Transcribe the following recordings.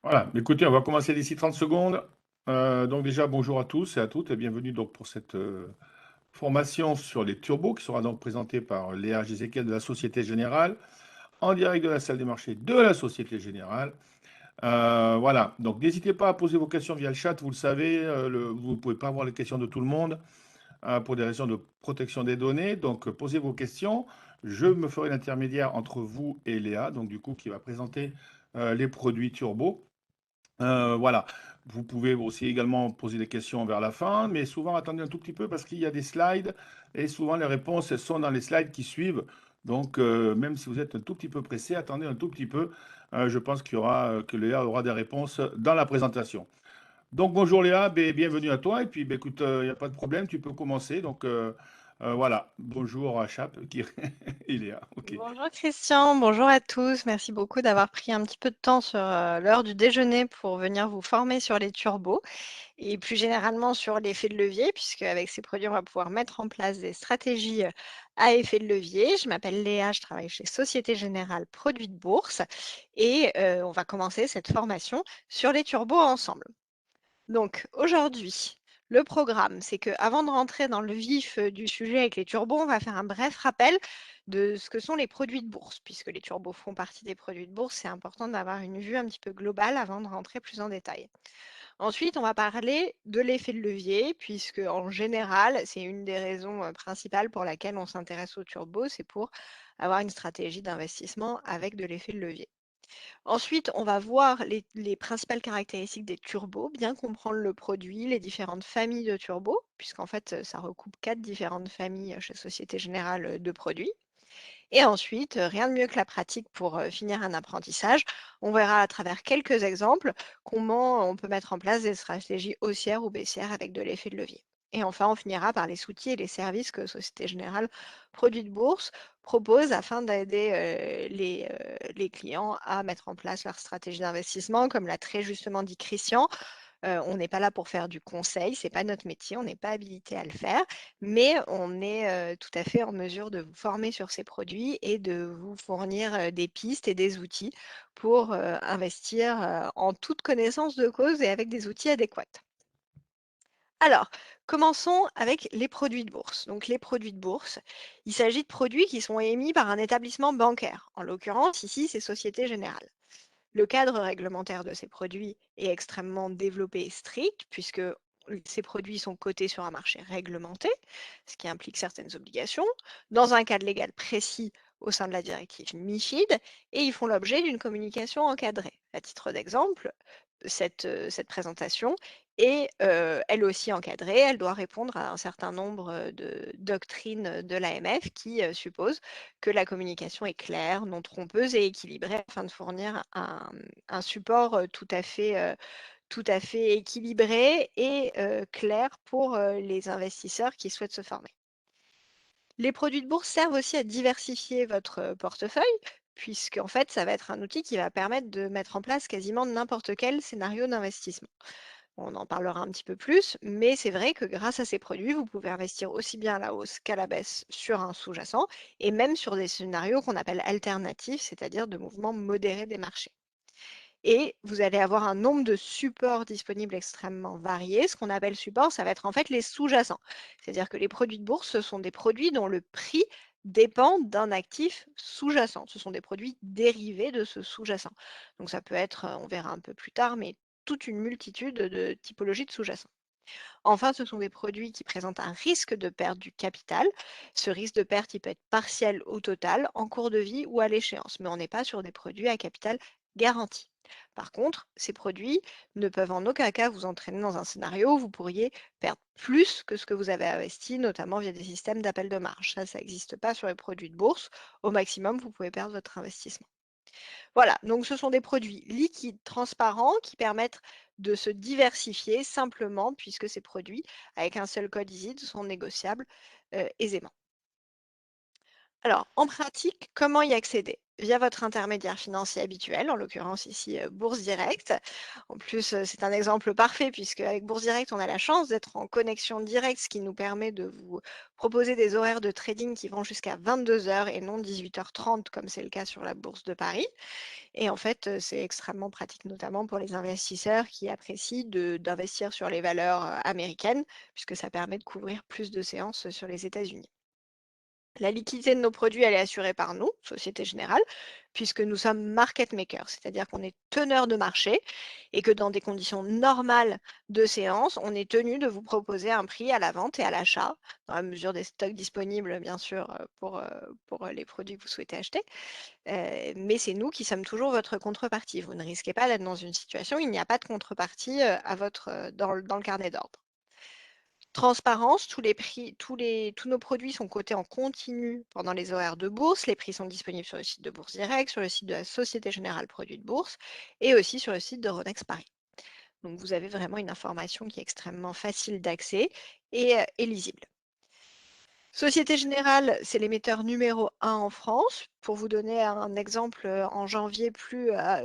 Voilà, écoutez, on va commencer d'ici 30 secondes. Donc déjà, bonjour à tous et à toutes et bienvenue donc pour cette formation sur les turbos qui sera donc présentée par Léa Gézéquiel de la Société Générale en direct de la salle des marchés de la Société Générale. Voilà, donc n'hésitez pas à poser vos questions via le chat, vous le savez, vous ne pouvez pas avoir les questions de tout le monde pour des raisons de protection des données. Donc posez vos questions, je me ferai l'intermédiaire entre vous et Léa, donc du coup qui va présenter les produits turbo. Voilà. Vous pouvez aussi également poser des questions vers la fin, mais souvent attendez un tout petit peu parce qu'il y a des slides et souvent les réponses elles sont dans les slides qui suivent. Donc même si vous êtes un tout petit peu pressé, attendez un tout petit peu. Je pense que Léa aura des réponses dans la présentation. Donc bonjour Léa, bienvenue à toi. Et puis écoute, il n'y a pas de problème, tu peux commencer. Donc voilà, bonjour à Chap qui et Léa. Ok. Bonjour Christian, bonjour à tous. Merci beaucoup d'avoir pris un petit peu de temps sur l'heure du déjeuner pour venir vous former sur les turbos et plus généralement sur l'effet de levier, puisque avec ces produits, on va pouvoir mettre en place des stratégies à effet de levier. Je m'appelle Léa, je travaille chez Société Générale Produits de Bourse et on va commencer cette formation sur les turbos ensemble. Donc aujourd'hui, le programme, c'est qu'avant de rentrer dans le vif du sujet avec les turbos, on va faire un bref rappel de ce que sont les produits de bourse. Puisque les turbos font partie des produits de bourse, c'est important d'avoir une vue un petit peu globale avant de rentrer plus en détail. Ensuite, on va parler de l'effet de levier, puisque en général, c'est une des raisons principales pour laquelle on s'intéresse aux turbos, c'est pour avoir une stratégie d'investissement avec de l'effet de levier. Ensuite, on va voir les principales caractéristiques des turbos, bien comprendre le produit, les différentes familles de turbos, puisqu'en fait, ça recoupe 4 différentes familles chez Société Générale de produits. Et ensuite, rien de mieux que la pratique pour finir un apprentissage. On verra à travers quelques exemples comment on peut mettre en place des stratégies haussières ou baissières avec de l'effet de levier. Et enfin, on finira par les outils et les services que Société Générale Produits de Bourse propose afin d'aider les clients à mettre en place leur stratégie d'investissement, comme l'a très justement dit Christian. On n'est pas là pour faire du conseil, c'est pas notre métier, on n'est pas habilité à le faire, mais on est, tout à fait en mesure de vous former sur ces produits et de vous fournir, des pistes et des outils pour, investir, en toute connaissance de cause et avec des outils adéquats. Alors, commençons avec les produits de bourse. Donc les produits de bourse, il s'agit de produits qui sont émis par un établissement bancaire. En l'occurrence, ici, c'est Société Générale. Le cadre réglementaire de ces produits est extrêmement développé et strict, puisque ces produits sont cotés sur un marché réglementé, ce qui implique certaines obligations, dans un cadre légal précis au sein de la directive MIFID, et ils font l'objet d'une communication encadrée. À titre d'exemple, cette présentation est elle aussi encadrée, elle doit répondre à un certain nombre de doctrines de l'AMF qui supposent que la communication est claire, non trompeuse et équilibrée afin de fournir un support tout à fait équilibré et clair pour les investisseurs qui souhaitent se former. Les produits de bourse servent aussi à diversifier votre portefeuille, puisqu'en fait, ça va être un outil qui va permettre de mettre en place quasiment n'importe quel scénario d'investissement. On en parlera un petit peu plus, mais c'est vrai que grâce à ces produits, vous pouvez investir aussi bien à la hausse qu'à la baisse sur un sous-jacent et même sur des scénarios qu'on appelle alternatifs, c'est-à-dire de mouvements modérés des marchés. Et vous allez avoir un nombre de supports disponibles extrêmement varié. Ce qu'on appelle support, ça va être en fait les sous-jacents. C'est-à-dire que les produits de bourse, ce sont des produits dont le prix dépend d'un actif sous-jacent. Ce sont des produits dérivés de ce sous-jacent. Donc ça peut être, on verra un peu plus tard, mais toute une multitude de typologies de sous-jacents. Enfin, ce sont des produits qui présentent un risque de perte du capital. Ce risque de perte, il peut être partiel ou total, en cours de vie ou à l'échéance, mais on n'est pas sur des produits à capital garanti. Par contre, ces produits ne peuvent en aucun cas vous entraîner dans un scénario où vous pourriez perdre plus que ce que vous avez investi, notamment via des systèmes d'appel de marge. Ça n'existe pas sur les produits de bourse. Au maximum, vous pouvez perdre votre investissement. Voilà, donc ce sont des produits liquides, transparents, qui permettent de se diversifier simplement, puisque ces produits, avec un seul code ISIN, sont négociables aisément. Alors, en pratique, comment y accéder? via votre intermédiaire financier habituel, en l'occurrence ici, Bourse Direct. En plus, c'est un exemple parfait puisque avec Bourse Direct, on a la chance d'être en connexion directe, ce qui nous permet de vous proposer des horaires de trading qui vont jusqu'à 22 heures et non 18h30 comme c'est le cas sur la Bourse de Paris. Et en fait, c'est extrêmement pratique, notamment pour les investisseurs qui apprécient d'investir sur les valeurs, américaines, puisque ça permet de couvrir plus de séances, sur les États-Unis. La liquidité de nos produits, elle est assurée par nous, Société Générale, puisque nous sommes market makers, c'est-à-dire qu'on est teneur de marché et que dans des conditions normales de séance, on est tenu de vous proposer un prix à la vente et à l'achat, dans la mesure des stocks disponibles, bien sûr, pour les produits que vous souhaitez acheter. Mais c'est nous qui sommes toujours votre contrepartie. Vous ne risquez pas d'être dans une situation où il n'y a pas de contrepartie, à votre, dans le carnet d'ordre. Transparence, tous nos produits sont cotés en continu pendant les horaires de bourse. Les prix sont disponibles sur le site de Bourse Direct, sur le site de la Société Générale Produits de Bourse et aussi sur le site de Ronex Paris. Donc vous avez vraiment une information qui est extrêmement facile d'accès et lisible. Société Générale, c'est l'émetteur numéro 1 en France. Pour vous donner un exemple, en janvier, pile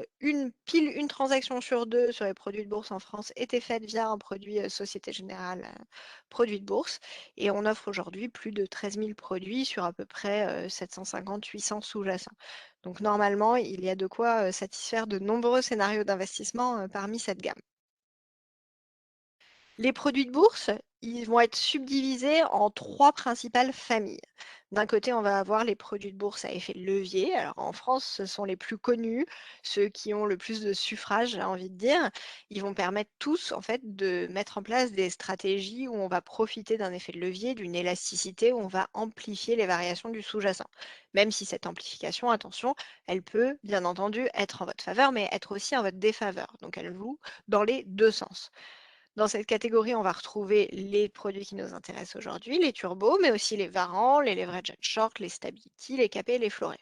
une transaction sur 2 sur les produits de bourse en France était faite via un produit, Société Générale, produit de bourse et on offre aujourd'hui plus de 13 000 produits sur à peu près, 750-800 sous-jacents. Donc normalement, il y a de quoi, satisfaire de nombreux scénarios d'investissement, parmi cette gamme. Les produits de bourse, ils vont être subdivisés en 3 principales familles. D'un côté, on va avoir les produits de bourse à effet de levier. Alors en France, ce sont les plus connus, ceux qui ont le plus de suffrages, j'ai envie de dire. Ils vont permettre tous, en fait, de mettre en place des stratégies où on va profiter d'un effet de levier, d'une élasticité, où on va amplifier les variations du sous-jacent. Même si cette amplification, attention, elle peut, bien entendu, être en votre faveur, mais être aussi en votre défaveur. Donc elle joue dans les 2 sens. Dans cette catégorie, on va retrouver les produits qui nous intéressent aujourd'hui, les turbos, mais aussi les varans, les leverage and short, les stability, les capés et les florets.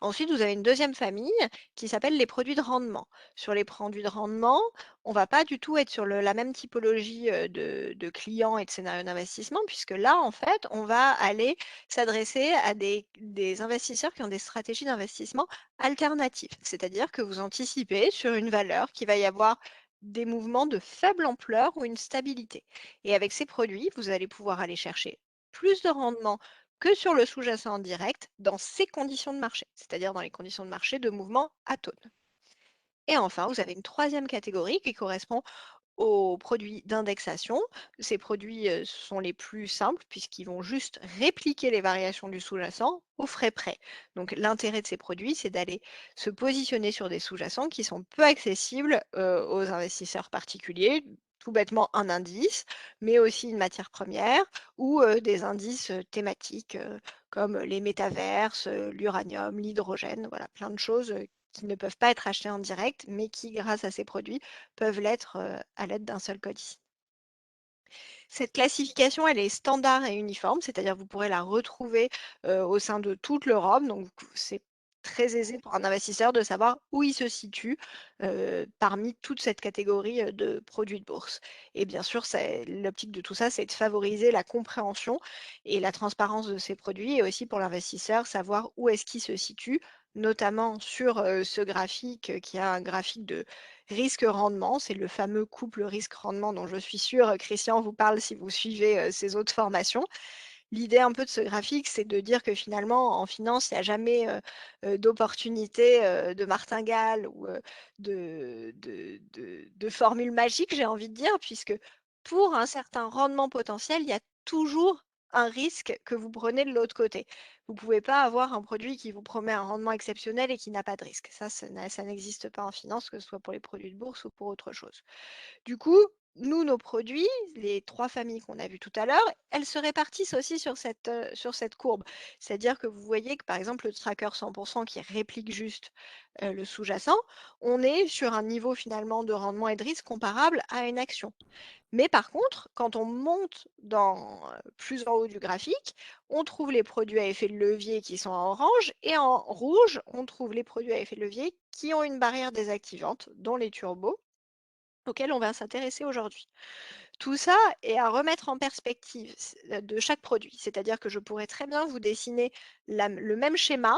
Ensuite, vous avez une deuxième famille qui s'appelle les produits de rendement. Sur les produits de rendement, on ne va pas du tout être sur la même typologie de clients et de scénarios d'investissement, puisque là, en fait, on va aller s'adresser à des investisseurs qui ont des stratégies d'investissement alternatives. C'est-à-dire que vous anticipez sur une valeur qui va y avoir des mouvements de faible ampleur ou une stabilité. Et avec ces produits, vous allez pouvoir aller chercher plus de rendement que sur le sous-jacent direct dans ces conditions de marché, c'est-à-dire dans les conditions de marché de mouvement atone. Et enfin, vous avez une troisième catégorie qui correspond aux produits d'indexation. Ces produits sont les plus simples puisqu'ils vont juste répliquer les variations du sous-jacent aux frais près. Donc l'intérêt de ces produits, c'est d'aller se positionner sur des sous-jacents qui sont peu accessibles aux investisseurs particuliers, tout bêtement un indice, mais aussi une matière première ou des indices thématiques comme les métaverses, l'uranium, l'hydrogène, voilà, plein de choses qui ne peuvent pas être achetées en direct, mais qui, grâce à ces produits, peuvent l'être à l'aide d'un seul code ISIN. Cette classification, elle est standard et uniforme, c'est-à-dire vous pourrez la retrouver au sein de toute l'Europe. Donc, c'est très aisé pour un investisseur de savoir où il se situe parmi toute cette catégorie de produits de bourse. Et bien sûr, l'optique de tout ça, c'est de favoriser la compréhension et la transparence de ces produits et aussi pour l'investisseur, savoir où est-ce qu'il se situe, notamment sur ce graphique qui a un graphique de risque-rendement, c'est le fameux couple risque-rendement dont je suis sûre, Christian vous parle si vous suivez ses autres formations. L'idée un peu de ce graphique, c'est de dire que finalement, en finance, il n'y a jamais d'opportunité de martingale ou de formule magique, j'ai envie de dire, puisque pour un certain rendement potentiel, il y a toujours un risque que vous prenez de l'autre côté. Vous ne pouvez pas avoir un produit qui vous promet un rendement exceptionnel et qui n'a pas de risque. Ça n'existe pas en finance, que ce soit pour les produits de bourse ou pour autre chose. Du coup, nous, nos produits, les 3 familles qu'on a vues tout à l'heure, elles se répartissent aussi sur cette courbe. C'est-à-dire que vous voyez que, par exemple, le tracker 100 qui réplique juste, le sous-jacent, on est sur un niveau finalement de rendement et de risque comparable à une action. Mais par contre, quand on monte plus en haut du graphique, on trouve les produits à effet de levier qui sont en orange et en rouge, on trouve les produits à effet de levier qui ont une barrière désactivante, dont les turbos auxquels on va s'intéresser aujourd'hui. Tout ça est à remettre en perspective de chaque produit. C'est-à-dire que je pourrais très bien vous dessiner le même schéma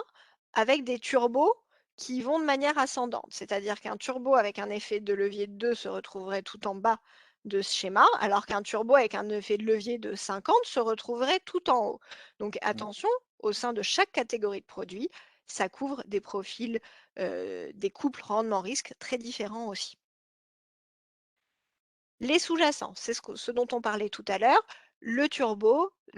avec des turbos qui vont de manière ascendante. C'est-à-dire qu'un turbo avec un effet de levier de 2 se retrouverait tout en bas de ce schéma, alors qu'un turbo avec un effet de levier de 50 se retrouverait tout en haut. Donc attention, au sein de chaque catégorie de produits, ça couvre des profils, des couples rendement-risque très différents aussi. Les sous-jacents, c'est ce dont on parlait tout à l'heure. Le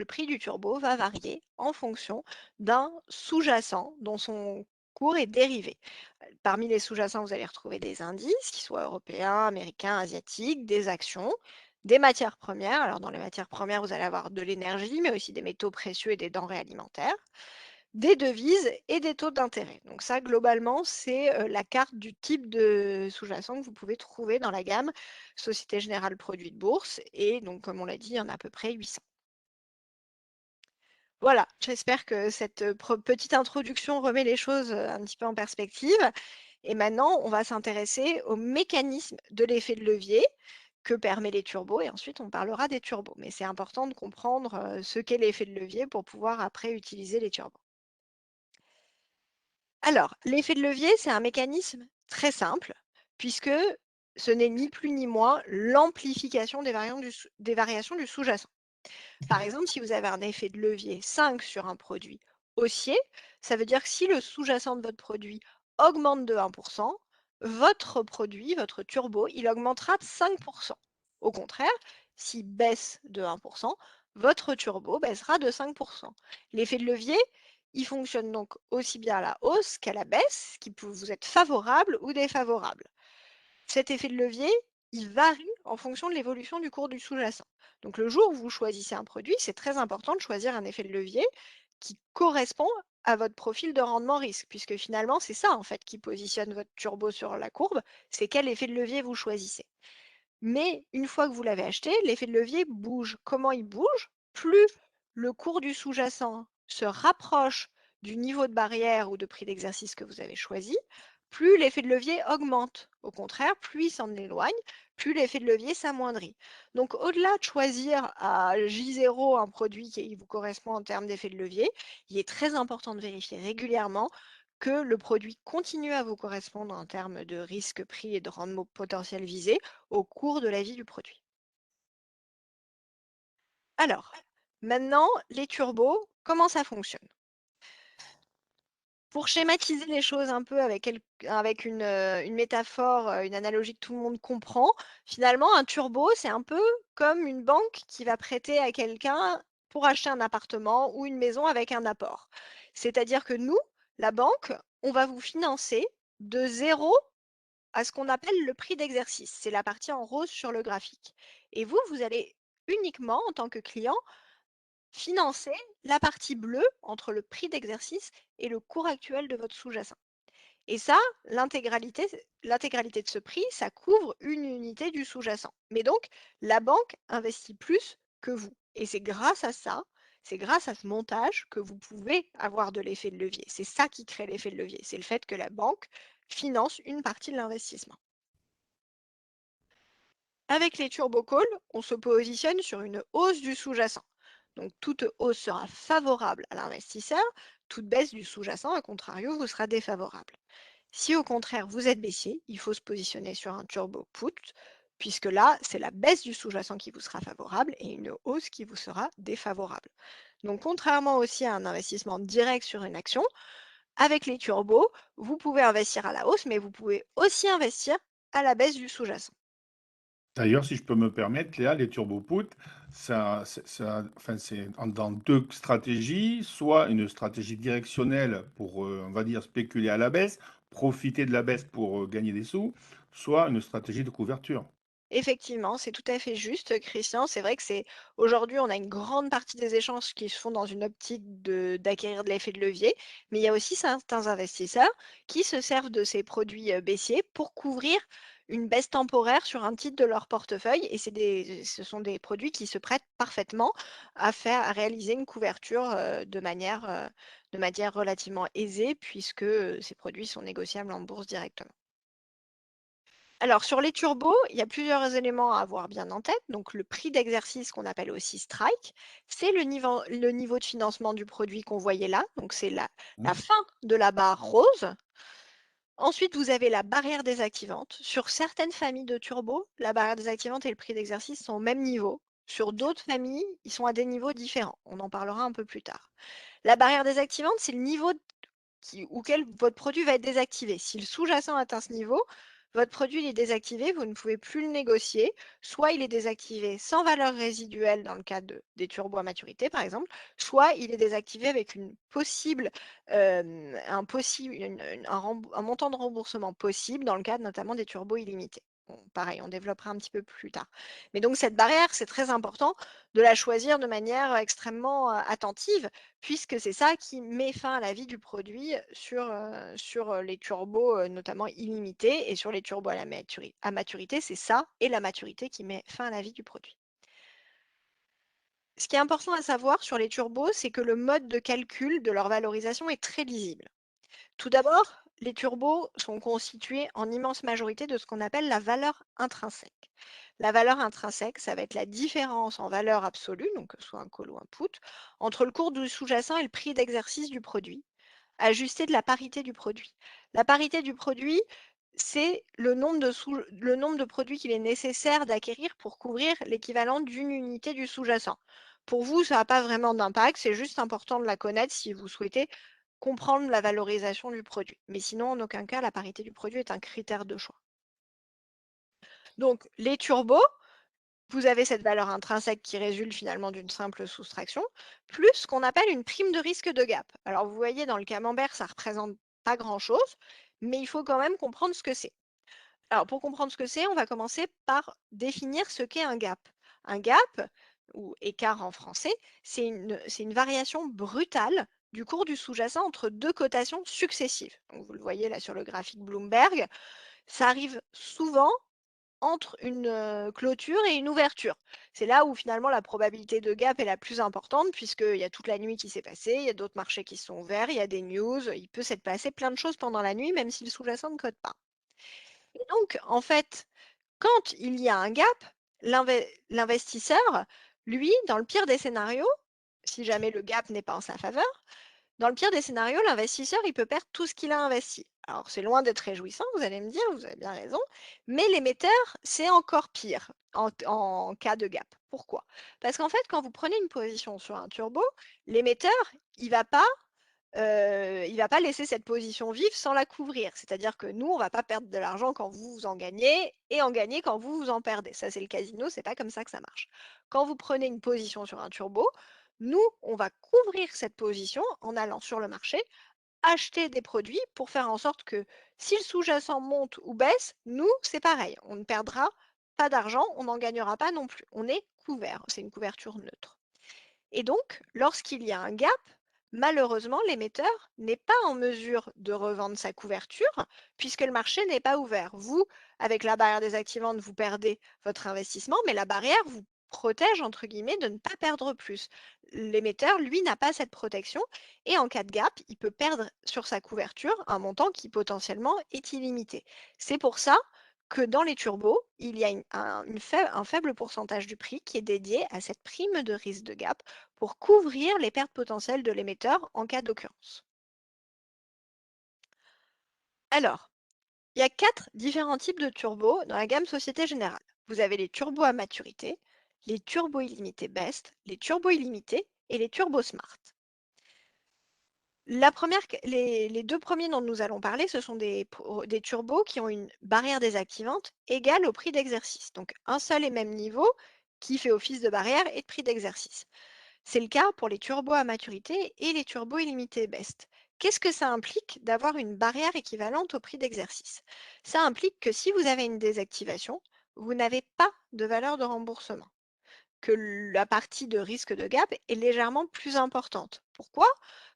prix du turbo va varier en fonction d'un sous-jacent dont son cours est dérivé. Parmi les sous-jacents, vous allez retrouver des indices, qu'ils soient européens, américains, asiatiques, des actions, des matières premières. Alors dans les matières premières, vous allez avoir de l'énergie, mais aussi des métaux précieux et des denrées alimentaires, des devises et des taux d'intérêt. Donc ça, globalement, c'est la carte du type de sous-jacent que vous pouvez trouver dans la gamme Société Générale Produits de Bourse. Et donc, comme on l'a dit, il y en a à peu près 800. Voilà, j'espère que cette petite introduction remet les choses un petit peu en perspective. Et maintenant, on va s'intéresser au mécanisme de l'effet de levier que permet les turbos. Et ensuite, on parlera des turbos. Mais c'est important de comprendre ce qu'est l'effet de levier pour pouvoir après utiliser les turbos. Alors, l'effet de levier, c'est un mécanisme très simple, puisque ce n'est ni plus ni moins l'amplification des variations du sous-jacent. Par exemple, si vous avez un effet de levier 5 sur un produit haussier, ça veut dire que si le sous-jacent de votre produit augmente de 1%, votre produit, votre turbo, il augmentera de 5%. Au contraire, s'il baisse de 1%, votre turbo baissera de 5%. L'effet de levier, il fonctionne donc aussi bien à la hausse qu'à la baisse, ce qui peut vous être favorable ou défavorable. Cet effet de levier, il varie en fonction de l'évolution du cours du sous-jacent. Donc le jour où vous choisissez un produit, c'est très important de choisir un effet de levier qui correspond à votre profil de rendement risque, puisque finalement, c'est ça en fait qui positionne votre turbo sur la courbe, c'est quel effet de levier vous choisissez. Mais une fois que vous l'avez acheté, l'effet de levier bouge. Comment il bouge? Plus le cours du sous-jacent se rapproche du niveau de barrière ou de prix d'exercice que vous avez choisi, plus l'effet de levier augmente. Au contraire, plus il s'en éloigne, plus l'effet de levier s'amoindrit. Donc au-delà de choisir à J0 un produit qui vous correspond en termes d'effet de levier, il est très important de vérifier régulièrement que le produit continue à vous correspondre en termes de risque, prix et de rendement potentiel visé au cours de la vie du produit. Alors, maintenant, les turbos, comment ça fonctionne? Pour schématiser les choses un peu avec une métaphore, une analogie que tout le monde comprend, finalement, un turbo, c'est un peu comme une banque qui va prêter à quelqu'un pour acheter un appartement ou une maison avec un apport. C'est-à-dire que nous, la banque, on va vous financer de 0 à ce qu'on appelle le prix d'exercice. C'est la partie en rose sur le graphique. Et vous, vous allez uniquement, en tant que client, financer la partie bleue entre le prix d'exercice et le cours actuel de votre sous-jacent. Et ça, l'intégralité de ce prix, ça couvre une unité du sous-jacent. Mais donc, la banque investit plus que vous. Et c'est grâce à ça, c'est grâce à ce montage que vous pouvez avoir de l'effet de levier. C'est ça qui crée l'effet de levier. C'est le fait que la banque finance une partie de l'investissement. Avec les turbocalls, on se positionne sur une hausse du sous-jacent. Donc toute hausse sera favorable à l'investisseur, toute baisse du sous-jacent, à contrario, vous sera défavorable. Si au contraire vous êtes baissier, il faut se positionner sur un turbo put, puisque là, c'est la baisse du sous-jacent qui vous sera favorable et une hausse qui vous sera défavorable. Donc contrairement aussi à un investissement direct sur une action, avec les turbos, vous pouvez investir à la hausse, mais vous pouvez aussi investir à la baisse du sous-jacent. D'ailleurs, si je peux me permettre, Léa, les turbo put, enfin, c'est dans deux stratégies, soit une stratégie directionnelle pour, on va dire, spéculer à la baisse, profiter de la baisse pour gagner des sous, soit une stratégie de couverture. Effectivement, c'est tout à fait juste, Christian. C'est vrai que c'est aujourd'hui, on a une grande partie des échanges qui se font dans une optique d'acquérir de l'effet de levier, mais il y a aussi certains investisseurs qui se servent de ces produits baissiers pour couvrir une baisse temporaire sur un titre de leur portefeuille. Et ce sont des produits qui se prêtent parfaitement à réaliser une couverture de manière relativement aisée, puisque ces produits sont négociables en bourse directement. Alors sur les turbos, il y a plusieurs éléments à avoir bien en tête. Donc le prix d'exercice qu'on appelle aussi strike, c'est le niveau de financement du produit qu'on voyait là. Donc c'est la Mmh. fin de la barre rose. Ensuite, vous avez la barrière désactivante. Sur certaines familles de turbos, la barrière désactivante et le prix d'exercice sont au même niveau. Sur d'autres familles, ils sont à des niveaux différents. On en parlera un peu plus tard. La barrière désactivante, c'est le niveau auquel votre produit va être désactivé. Si le sous-jacent atteint ce niveau, votre produit il est désactivé, vous ne pouvez plus le négocier. Soit il est désactivé sans valeur résiduelle dans le cas des turbos à maturité, par exemple, soit il est désactivé avec un montant de remboursement possible dans le cadre notamment des turbos illimités. Bon, pareil, on développera un petit peu plus tard. Mais donc cette barrière, c'est très important de la choisir de manière extrêmement attentive, puisque c'est ça qui met fin à la vie du produit sur les turbos, notamment illimités, et sur les turbos à maturité, c'est ça et la maturité qui met fin à la vie du produit. Ce qui est important à savoir sur les turbos, c'est que le mode de calcul de leur valorisation est très lisible. Tout d'abord, les turbos sont constitués en immense majorité de ce qu'on appelle la valeur intrinsèque. La valeur intrinsèque, ça va être la différence en valeur absolue, donc que ce soit un call ou un put, entre le cours du sous-jacent et le prix d'exercice du produit, ajusté de la parité du produit. La parité du produit, c'est le nombre de produits qu'il est nécessaire d'acquérir pour couvrir l'équivalent d'une unité du sous-jacent. Pour vous, ça n'a pas vraiment d'impact, c'est juste important de la connaître si vous souhaitez comprendre la valorisation du produit. Mais sinon, en aucun cas, la parité du produit est un critère de choix. Donc, les turbos, vous avez cette valeur intrinsèque qui résulte finalement d'une simple soustraction, plus ce qu'on appelle une prime de risque de gap. Alors, vous voyez, dans le camembert, ça ne représente pas grand-chose, mais il faut quand même comprendre ce que c'est. Alors, pour comprendre ce que c'est, on va commencer par définir ce qu'est un gap. Un gap, ou écart en français, c'est une variation brutale du cours du sous-jacent entre deux cotations successives. Donc, vous le voyez là sur le graphique Bloomberg, ça arrive souvent entre une clôture et une ouverture. C'est là où finalement la probabilité de gap est la plus importante, puisqu'il y a toute la nuit qui s'est passée, il y a d'autres marchés qui sont ouverts, il y a des news, il peut s'être passé plein de choses pendant la nuit, même si le sous-jacent ne cote pas. Et donc, en fait, quand il y a un gap, l'investisseur, lui, dans le pire des scénarios, si jamais le gap n'est pas en sa faveur, dans le pire des scénarios, l'investisseur, il peut perdre tout ce qu'il a investi. Alors, c'est loin d'être réjouissant, vous allez me dire, vous avez bien raison, mais l'émetteur, c'est encore pire en cas de gap. Pourquoi? Parce qu'en fait, quand vous prenez une position sur un turbo, l'émetteur, il va pas il va pas laisser cette position vive sans la couvrir. C'est-à-dire que nous, on va pas perdre de l'argent quand vous en gagnez et en gagner quand vous en perdez. Ça, c'est le casino, c'est pas comme ça que ça marche. Quand vous prenez une position sur un turbo, nous, on va couvrir cette position en allant sur le marché, acheter des produits pour faire en sorte que si le sous-jacent monte ou baisse, nous, c'est pareil. On ne perdra pas d'argent, on n'en gagnera pas non plus. On est couvert. C'est une couverture neutre. Et donc, lorsqu'il y a un gap, malheureusement, l'émetteur n'est pas en mesure de revendre sa couverture puisque le marché n'est pas ouvert. Vous, avec la barrière désactivante, vous perdez votre investissement, mais la barrière vous protège, entre guillemets, de ne pas perdre plus. L'émetteur, lui, n'a pas cette protection et en cas de gap, il peut perdre sur sa couverture un montant qui potentiellement est illimité. C'est pour ça que dans les turbos, il y a un faible pourcentage du prix qui est dédié à cette prime de risque de gap pour couvrir les pertes potentielles de l'émetteur en cas d'occurrence. Alors, il y a 4 différents types de turbos dans la gamme Société Générale. Vous avez les turbos à maturité, les turbos illimités Best, les turbos illimités et les turbos Smart. Les 2 premiers dont nous allons parler, ce sont des turbos qui ont une barrière désactivante égale au prix d'exercice. Donc un seul et même niveau qui fait office de barrière et de prix d'exercice. C'est le cas pour les turbos à maturité et les turbos illimités BEST. Qu'est-ce que ça implique d'avoir une barrière équivalente au prix d'exercice? Ça implique que si vous avez une désactivation, vous n'avez pas de valeur de remboursement, que la partie de risque de gap est légèrement plus importante. Pourquoi?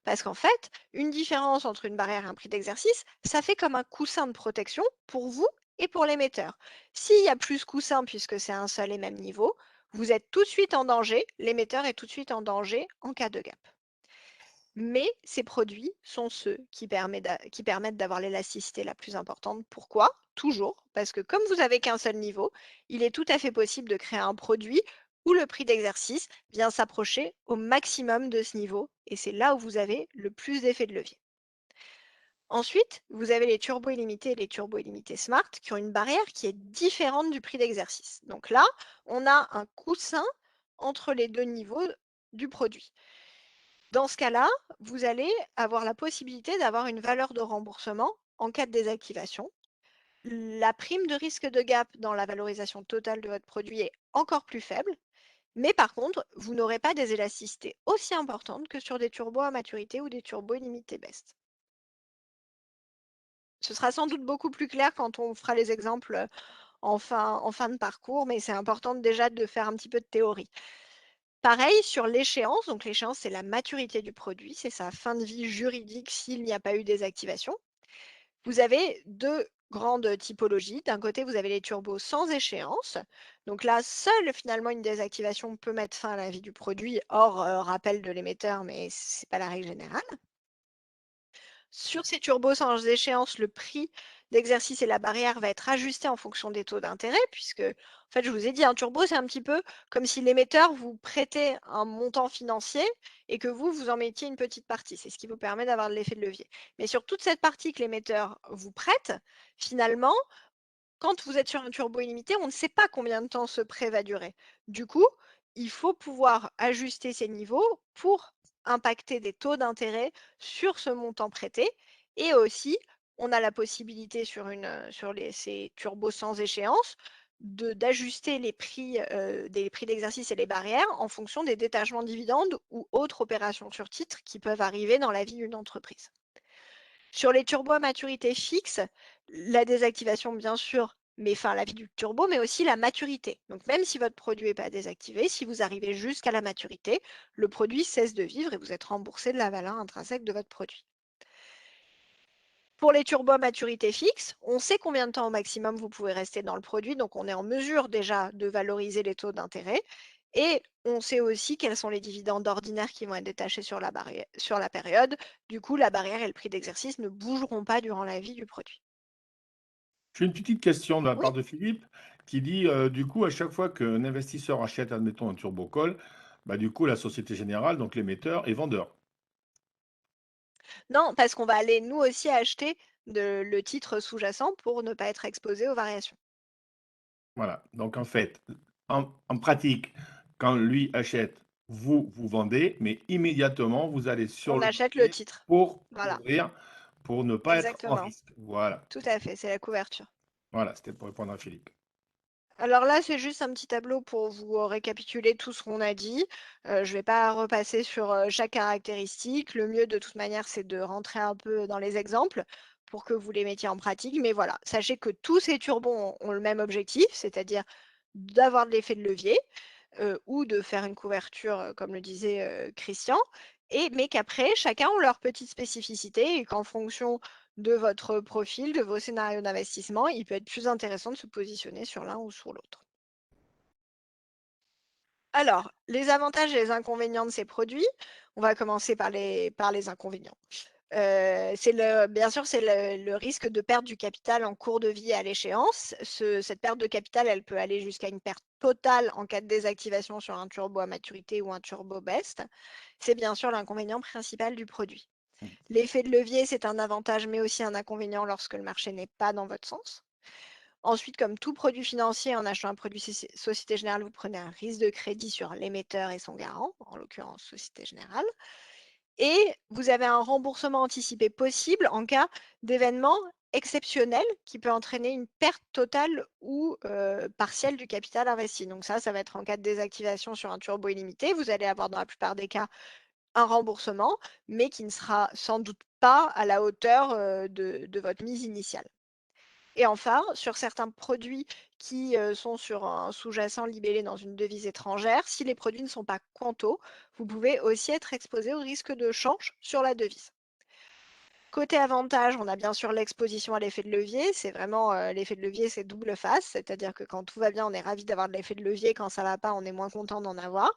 Parce qu'en fait, une différence entre une barrière et un prix d'exercice, ça fait comme un coussin de protection pour vous et pour l'émetteur. S'il y a plus coussin puisque c'est un seul et même niveau, vous êtes tout de suite en danger, l'émetteur est tout de suite en danger en cas de gap. Mais ces produits sont ceux qui permettent d'avoir l'élasticité la plus importante. Pourquoi? Toujours, parce que comme vous avez qu'un seul niveau, il est tout à fait possible de créer un produit où le prix d'exercice vient s'approcher au maximum de ce niveau, et c'est là où vous avez le plus d'effet de levier. Ensuite, vous avez les turbo illimités et les turbo illimités smart qui ont une barrière qui est différente du prix d'exercice. Donc là, on a un coussin entre les deux niveaux du produit. Dans ce cas-là, vous allez avoir la possibilité d'avoir une valeur de remboursement en cas de désactivation. La prime de risque de gap dans la valorisation totale de votre produit est encore plus faible, mais par contre, vous n'aurez pas des élasticités aussi importantes que sur des turbos à maturité ou des turbos illimités best. Ce sera sans doute beaucoup plus clair quand on fera les exemples en fin de parcours, mais c'est important déjà de faire un petit peu de théorie. Pareil sur l'échéance, donc l'échéance, c'est la maturité du produit, c'est sa fin de vie juridique s'il n'y a pas eu désactivation. Vous avez 2 grandes typologies. D'un côté, vous avez les turbos sans échéance. Donc là, seule finalement une désactivation peut mettre fin à la vie du produit, hors, rappel de l'émetteur, mais c'est pas la règle générale. Sur ces turbos sans échéance, le prix d'exercice et la barrière va être ajusté en fonction des taux d'intérêt puisque, en fait, je vous ai dit, un turbo, c'est un petit peu comme si l'émetteur vous prêtait un montant financier et que vous, vous en mettiez une petite partie. C'est ce qui vous permet d'avoir de l'effet de levier. Mais sur toute cette partie que l'émetteur vous prête, finalement, quand vous êtes sur un turbo illimité, on ne sait pas combien de temps ce prêt va durer. Du coup, il faut pouvoir ajuster ces niveaux pour impacter des taux d'intérêt sur ce montant prêté. Et aussi, on a la possibilité sur ces turbos sans échéance d'ajuster les prix des prix d'exercice et les barrières en fonction des détachements de dividendes ou autres opérations sur titre qui peuvent arriver dans la vie d'une entreprise. Sur les turbos à maturité fixe, la désactivation, bien sûr, met fin à la vie du turbo, mais aussi la maturité. Donc, même si votre produit n'est pas désactivé, si vous arrivez jusqu'à la maturité, le produit cesse de vivre et vous êtes remboursé de la valeur intrinsèque de votre produit. Pour les turbos à maturité fixe, on sait combien de temps au maximum vous pouvez rester dans le produit, donc on est en mesure déjà de valoriser les taux d'intérêt. Et on sait aussi quels sont les dividendes ordinaires qui vont être détachés sur la période. Du coup, la barrière et le prix d'exercice ne bougeront pas durant la vie du produit. J'ai une petite question de la Oui, part de Philippe qui dit, du coup, à chaque fois qu'un investisseur achète, admettons, un turbocall, bah, du coup, la Société Générale, donc l'émetteur, est vendeur. non, parce qu'on va aller nous aussi acheter le titre sous-jacent pour ne pas être exposé aux variations. Voilà. Donc, en fait, en pratique, quand lui achète, vous, vous vendez, mais immédiatement, vous allez sur On le achète le marché titre. pour Voilà, couvrir, pour ne pas être en exactement. risque. Voilà. Tout à fait, c'est la couverture. Voilà, c'était pour répondre à Philippe. Alors là, c'est juste un petit tableau pour vous récapituler tout ce qu'on a dit. Je ne vais pas repasser sur chaque caractéristique. Le mieux, de toute manière, c'est de rentrer un peu dans les exemples pour que vous les mettiez en pratique. Mais voilà, sachez que tous ces turbos ont le même objectif, c'est-à-dire d'avoir de l'effet de levier ou de faire une couverture, comme le disait Christian. Mais qu'après, chacun ont leur petite spécificité et qu'en fonction de votre profil, de vos scénarios d'investissement, il peut être plus intéressant de se positionner sur l'un ou sur l'autre. Alors, les avantages et les inconvénients de ces produits, on va commencer par les inconvénients. Bien sûr, c'est le risque de perte du capital en cours de vie à l'échéance. Cette perte de capital, elle peut aller jusqu'à une perte totale en cas de désactivation sur un turbo à maturité ou un turbo best. C'est bien sûr l'inconvénient principal du produit. Mmh. L'effet de levier, c'est un avantage, mais aussi un inconvénient lorsque le marché n'est pas dans votre sens. Ensuite, comme tout produit financier, en achetant un produit Société Générale, vous prenez un risque de crédit sur l'émetteur et son garant, en l'occurrence Société Générale. Et vous avez un remboursement anticipé possible en cas d'événement exceptionnel qui peut entraîner une perte totale ou partielle du capital investi. Donc ça va être en cas de désactivation sur un turbo illimité. Vous allez avoir dans la plupart des cas un remboursement, mais qui ne sera sans doute pas à la hauteur de votre mise initiale. Et enfin, sur certains produits qui sont sur un sous-jacent libellé dans une devise étrangère, si les produits ne sont pas quanto, vous pouvez aussi être exposé au risque de change sur la devise. Côté avantage, on a bien sûr l'exposition à l'effet de levier. C'est vraiment l'effet de levier, c'est double face, c'est-à-dire que quand tout va bien, on est ravi d'avoir de l'effet de levier. Quand ça va pas, on est moins content d'en avoir.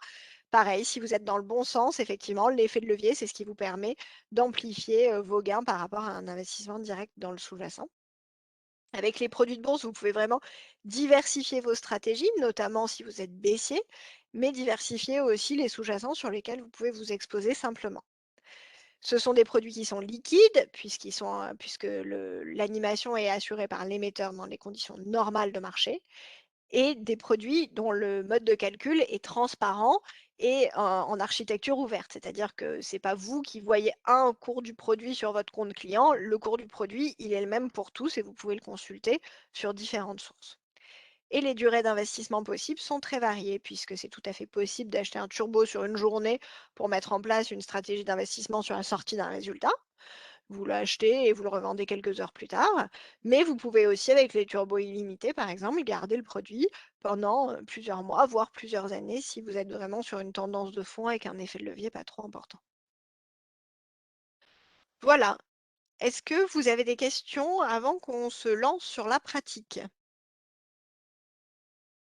Pareil, si vous êtes dans le bon sens, effectivement, l'effet de levier, c'est ce qui vous permet d'amplifier vos gains par rapport à un investissement direct dans le sous-jacent. Avec les produits de bourse, vous pouvez vraiment diversifier vos stratégies, notamment si vous êtes baissier, mais diversifier aussi les sous-jacents sur lesquels vous pouvez vous exposer simplement. Ce sont des produits qui sont liquides, puisque l'animation est assurée par l'émetteur dans les conditions normales de marché, et des produits dont le mode de calcul est transparent et en architecture ouverte. C'est-à-dire que ce n'est pas vous qui voyez un cours du produit sur votre compte client. Le cours du produit, il est le même pour tous et vous pouvez le consulter sur différentes sources. Et les durées d'investissement possibles sont très variées, puisque c'est tout à fait possible d'acheter un turbo sur une journée pour mettre en place une stratégie d'investissement sur la sortie d'un résultat. Vous l'achetez et vous le revendez quelques heures plus tard. Mais vous pouvez aussi, avec les turbos illimités, par exemple, garder le produit pendant plusieurs mois, voire plusieurs années, si vous êtes vraiment sur une tendance de fond avec un effet de levier pas trop important. Voilà. Est-ce que vous avez des questions avant qu'on se lance sur la pratique?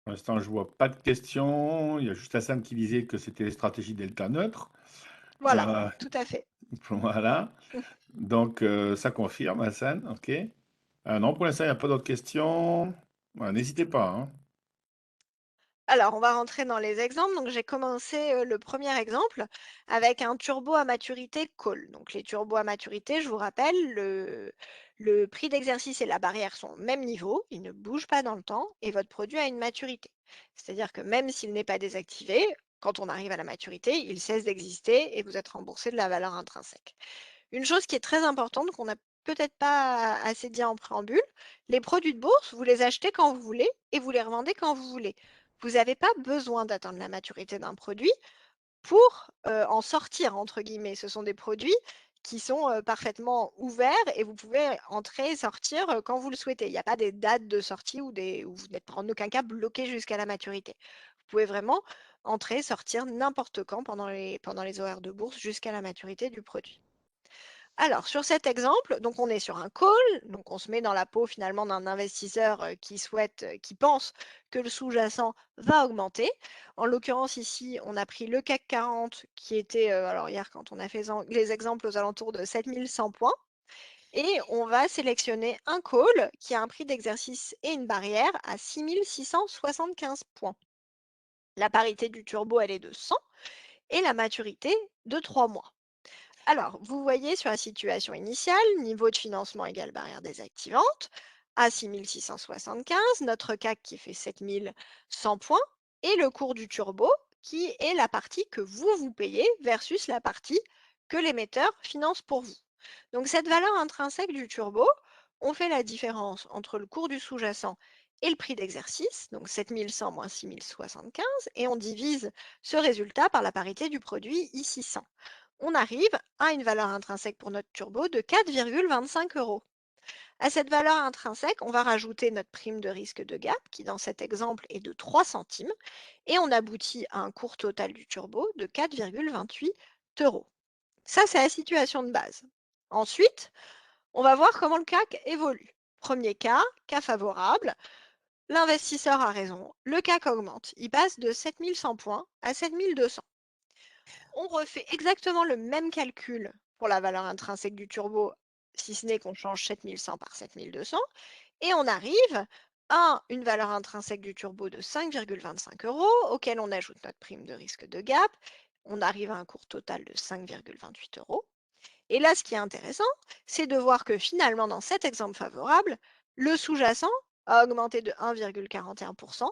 Pour l'instant, je vois pas de questions. Il y a juste Hassan qui disait que c'était les stratégies delta neutre. Voilà, Euh, tout à fait. voilà. Donc, ça confirme, Hassan. OK. Non, pour l'instant, il n'y a pas d'autres questions. Voilà, n'hésitez pas, hein. Alors, on va rentrer dans les exemples. Donc, j'ai commencé le premier exemple avec un turbo à maturité call. Donc, les turbos à maturité, je vous rappelle, le prix d'exercice et la barrière sont au même niveau, ils ne bougent pas dans le temps et votre produit a une maturité. C'est-à-dire que même s'il n'est pas désactivé, quand on arrive à la maturité, il cesse d'exister et vous êtes remboursé de la valeur intrinsèque. Une chose qui est très importante, qu'on n'a peut-être pas assez dit en préambule, les produits de bourse, vous les achetez quand vous voulez et vous les revendez quand vous voulez. Vous n'avez pas besoin d'attendre la maturité d'un produit pour en sortir, entre guillemets. Ce sont des produits qui sont parfaitement ouverts et vous pouvez entrer et sortir quand vous le souhaitez. Il n'y a pas des dates de sortie où vous n'êtes en aucun cas bloqué jusqu'à la maturité. Vous pouvez vraiment entrer, sortir n'importe quand pendant les horaires de bourse jusqu'à la maturité du produit. Alors, sur cet exemple, donc on est sur un call, donc on se met dans la peau finalement d'un investisseur qui pense que le sous-jacent va augmenter. En l'occurrence, ici, on a pris le CAC 40 qui était, alors hier, quand on a fait les exemples aux alentours de 7100 points, et on va sélectionner un call qui a un prix d'exercice et une barrière à 6675 points. La parité du turbo, elle est de 100 et la maturité de 3 mois. Alors, vous voyez sur la situation initiale, niveau de financement égale barrière désactivante, à 6675, notre CAC qui fait 7100 points, et le cours du turbo qui est la partie que vous payez versus la partie que l'émetteur finance pour vous. Donc cette valeur intrinsèque du turbo, on fait la différence entre le cours du sous-jacent et le prix d'exercice, donc 7100 moins 6075, et on divise ce résultat par la parité du produit, ici 100. On arrive à une valeur intrinsèque pour notre turbo de 4,25 euros. À cette valeur intrinsèque, on va rajouter notre prime de risque de gap, qui dans cet exemple est de 3 centimes, et on aboutit à un cours total du turbo de 4,28 euros. Ça, c'est la situation de base. Ensuite, on va voir comment le CAC évolue. Premier cas favorable, l'investisseur a raison, le CAC augmente, il passe de 7100 points à 7200. On refait exactement le même calcul pour la valeur intrinsèque du turbo, si ce n'est qu'on change 7100 par 7200, et on arrive à une valeur intrinsèque du turbo de 5,25 euros, auquel on ajoute notre prime de risque de gap. On arrive à un cours total de 5,28 euros. Et là, ce qui est intéressant, c'est de voir que finalement, dans cet exemple favorable, le sous-jacent a augmenté de 1,41%,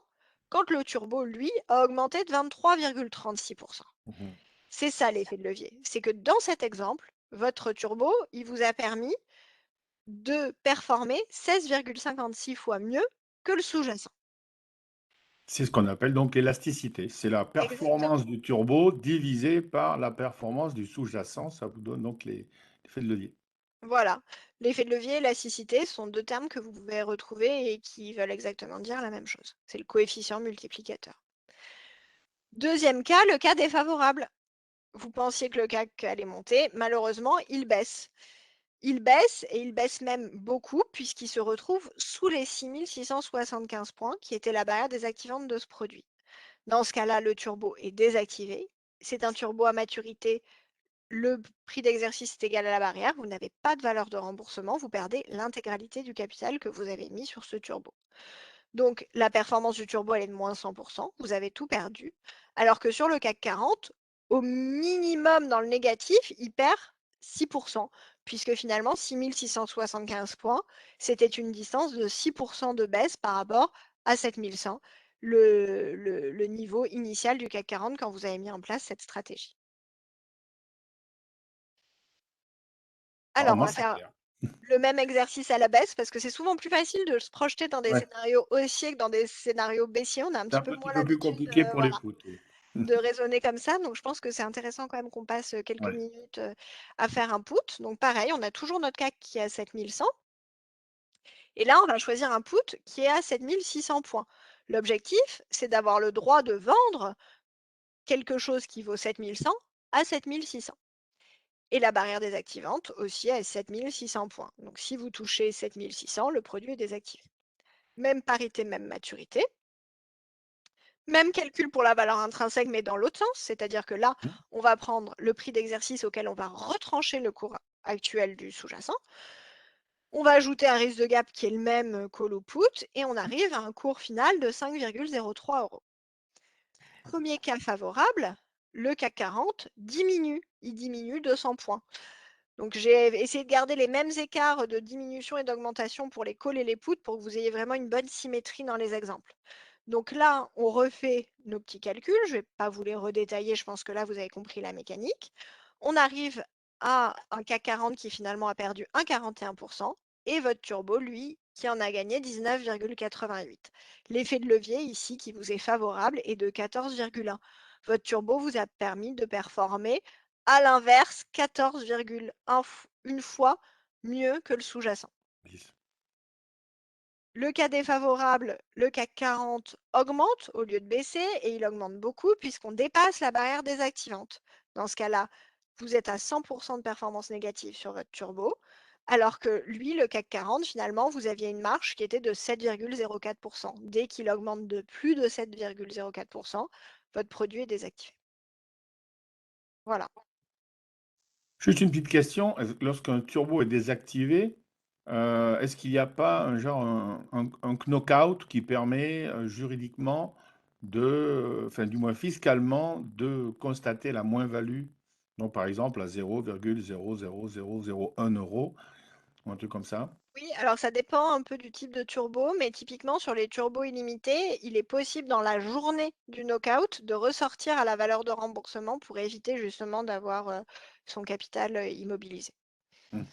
quand le turbo, lui, a augmenté de 23,36%. Mhm. C'est ça l'effet de levier. C'est que dans cet exemple, votre turbo, il vous a permis de performer 16,56 fois mieux que le sous-jacent. C'est ce qu'on appelle donc l'élasticité. C'est la performance Exactement. du turbo divisée par la performance du sous-jacent. Ça vous donne donc l'effet de levier. Voilà. L'effet de levier et la cécité sont deux termes que vous pouvez retrouver et qui veulent exactement dire la même chose. C'est le coefficient multiplicateur. Deuxième cas, le cas défavorable. Vous pensiez que le CAC allait monter. Malheureusement, il baisse. Il baisse et il baisse même beaucoup puisqu'il se retrouve sous les 6675 points qui était la barrière désactivante de ce produit. Dans ce cas-là, le turbo est désactivé. C'est un turbo à maturité. Le prix d'exercice est égal à la barrière. Vous n'avez pas de valeur de remboursement. Vous perdez l'intégralité du capital que vous avez mis sur ce turbo. Donc, la performance du turbo, elle est de moins 100%. Vous avez tout perdu. Alors que sur le CAC 40, au minimum dans le négatif, il perd 6%, puisque finalement, 6 675 points, c'était une distance de 6% de baisse par rapport à 7 100, le niveau initial du CAC 40 quand vous avez mis en place cette stratégie. Alors, Alors, on moi, va c'est faire clair. le même exercice à la baisse, parce que c'est souvent plus facile de se projeter dans des Ouais. scénarios haussiers que dans des scénarios baissiers. On a un C'est petit un peu petit moins peu plus l'habitude, compliqué pour les voilà, puts, oui. de raisonner comme ça. Donc, je pense que c'est intéressant quand même qu'on passe quelques Ouais. minutes à faire un put. Donc, pareil, on a toujours notre CAC qui est à 7 100. Et là, on va choisir un put qui est à 7 600 points. L'objectif, c'est d'avoir le droit de vendre quelque chose qui vaut 7 100 à 7 600. Et la barrière désactivante aussi à 7 600 points. Donc, si vous touchez 7 600, le produit est désactivé. Même parité, même maturité. Même calcul pour la valeur intrinsèque, mais dans l'autre sens, c'est-à-dire que là, Mmh. on va prendre le prix d'exercice auquel on va retrancher le cours actuel du sous-jacent. On va ajouter un risque de gap qui est le même qu'au put et on arrive à un cours final de 5,03 euros. Premier cas favorable, le CAC 40 diminue, il diminue de 100 points. Donc j'ai essayé de garder les mêmes écarts de diminution et d'augmentation pour les calls et les puts pour que vous ayez vraiment une bonne symétrie dans les exemples. Donc là, on refait nos petits calculs. Je ne vais pas vous les redétailler, je pense que là, vous avez compris la mécanique. On arrive à un CAC 40 qui finalement a perdu 1,41% et votre turbo, lui, qui en a gagné 19,88. L'effet de levier ici qui vous est favorable est de 14,1. Votre turbo vous a permis de performer à l'inverse 14,1 fois mieux que le sous-jacent. 10. Le cas défavorable, le CAC 40 augmente au lieu de baisser et il augmente beaucoup puisqu'on dépasse la barrière désactivante. Dans ce cas-là, vous êtes à 100% de performance négative sur votre turbo, alors que lui, le CAC 40, finalement, vous aviez une marge qui était de 7,04%. Dès qu'il augmente de plus de 7,04%, votre produit est désactivé. Voilà. Juste une petite question, lorsqu'un turbo est désactivé, est-ce qu'il n'y a pas un genre un knock-out qui permet, juridiquement enfin du moins fiscalement, de constater la moins-value? Donc par exemple à 0,0000001 € ou un truc comme ça? Oui, alors ça dépend un peu du type de turbo, mais typiquement sur les turbos illimités, il est possible dans la journée du knockout de ressortir à la valeur de remboursement pour éviter justement d'avoir son capital immobilisé. Mmh.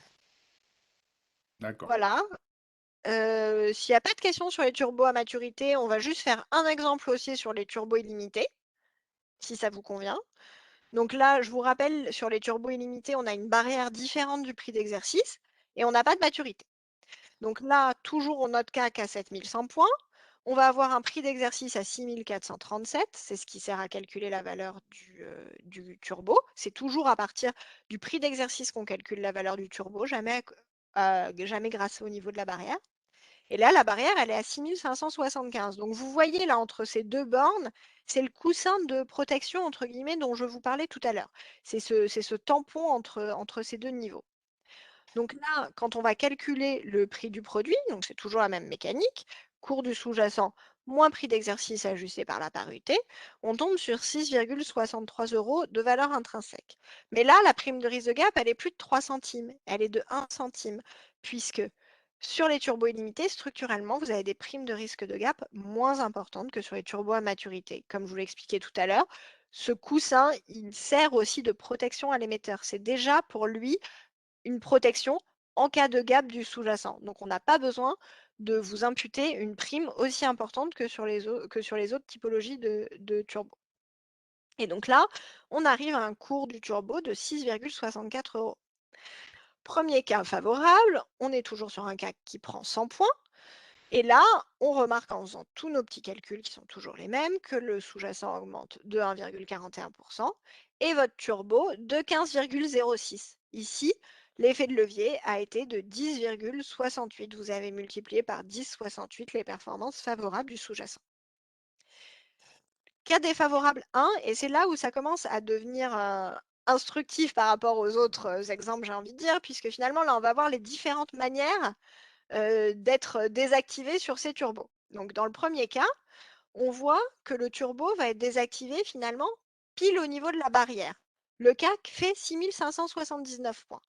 D'accord. Voilà. S'il n'y a pas de questions sur les turbos à maturité, on va juste faire un exemple aussi sur les turbos illimités, si ça vous convient. Donc là, je vous rappelle, sur les turbos illimités, on a une barrière différente du prix d'exercice et on n'a pas de maturité. Donc là, toujours on note CAC à 7 100 points. On va avoir un prix d'exercice à 6 437. C'est ce qui sert à calculer la valeur du turbo. C'est toujours à partir du prix d'exercice qu'on calcule la valeur du turbo, jamais, jamais grâce au niveau de la barrière. Et là, la barrière, elle est à 6 575. Donc vous voyez là, entre ces deux bornes, c'est le coussin de protection, entre guillemets, dont je vous parlais tout à l'heure. C'est ce tampon entre ces deux niveaux. Donc là, quand on va calculer le prix du produit, donc c'est toujours la même mécanique, cours du sous-jacent moins prix d'exercice ajusté par la parité, on tombe sur 6,63 euros de valeur intrinsèque. Mais là, la prime de risque de gap, elle est plus de 3 centimes, elle est de 1 centime, puisque sur les turbos illimités, structurellement, vous avez des primes de risque de gap moins importantes que sur les turbos à maturité. Comme je vous l'expliquais tout à l'heure, ce coussin, il sert aussi de protection à l'émetteur. C'est déjà pour lui une protection en cas de gap du sous-jacent. Donc, on n'a pas besoin de vous imputer une prime aussi importante que sur les autres typologies de turbo. Et donc là, on arrive à un cours du turbo de 6,64 euros. Premier cas favorable, on est toujours sur un CAC qui prend 100 points. Et là, on remarque en faisant tous nos petits calculs qui sont toujours les mêmes que le sous-jacent augmente de 1,41% et votre turbo de 15,06. Ici, l'effet de levier a été de 10,68. Vous avez multiplié par 10,68 les performances favorables du sous-jacent. cas défavorable 1, et c'est là où ça commence à devenir, instructif par rapport aux autres, exemples, j'ai envie de dire, puisque finalement là, on va voir les différentes manières, d'être désactivé sur ces turbos. Donc dans le premier cas, on voit que le turbo va être désactivé finalement pile au niveau de la barrière. Le CAC fait 6 579 points.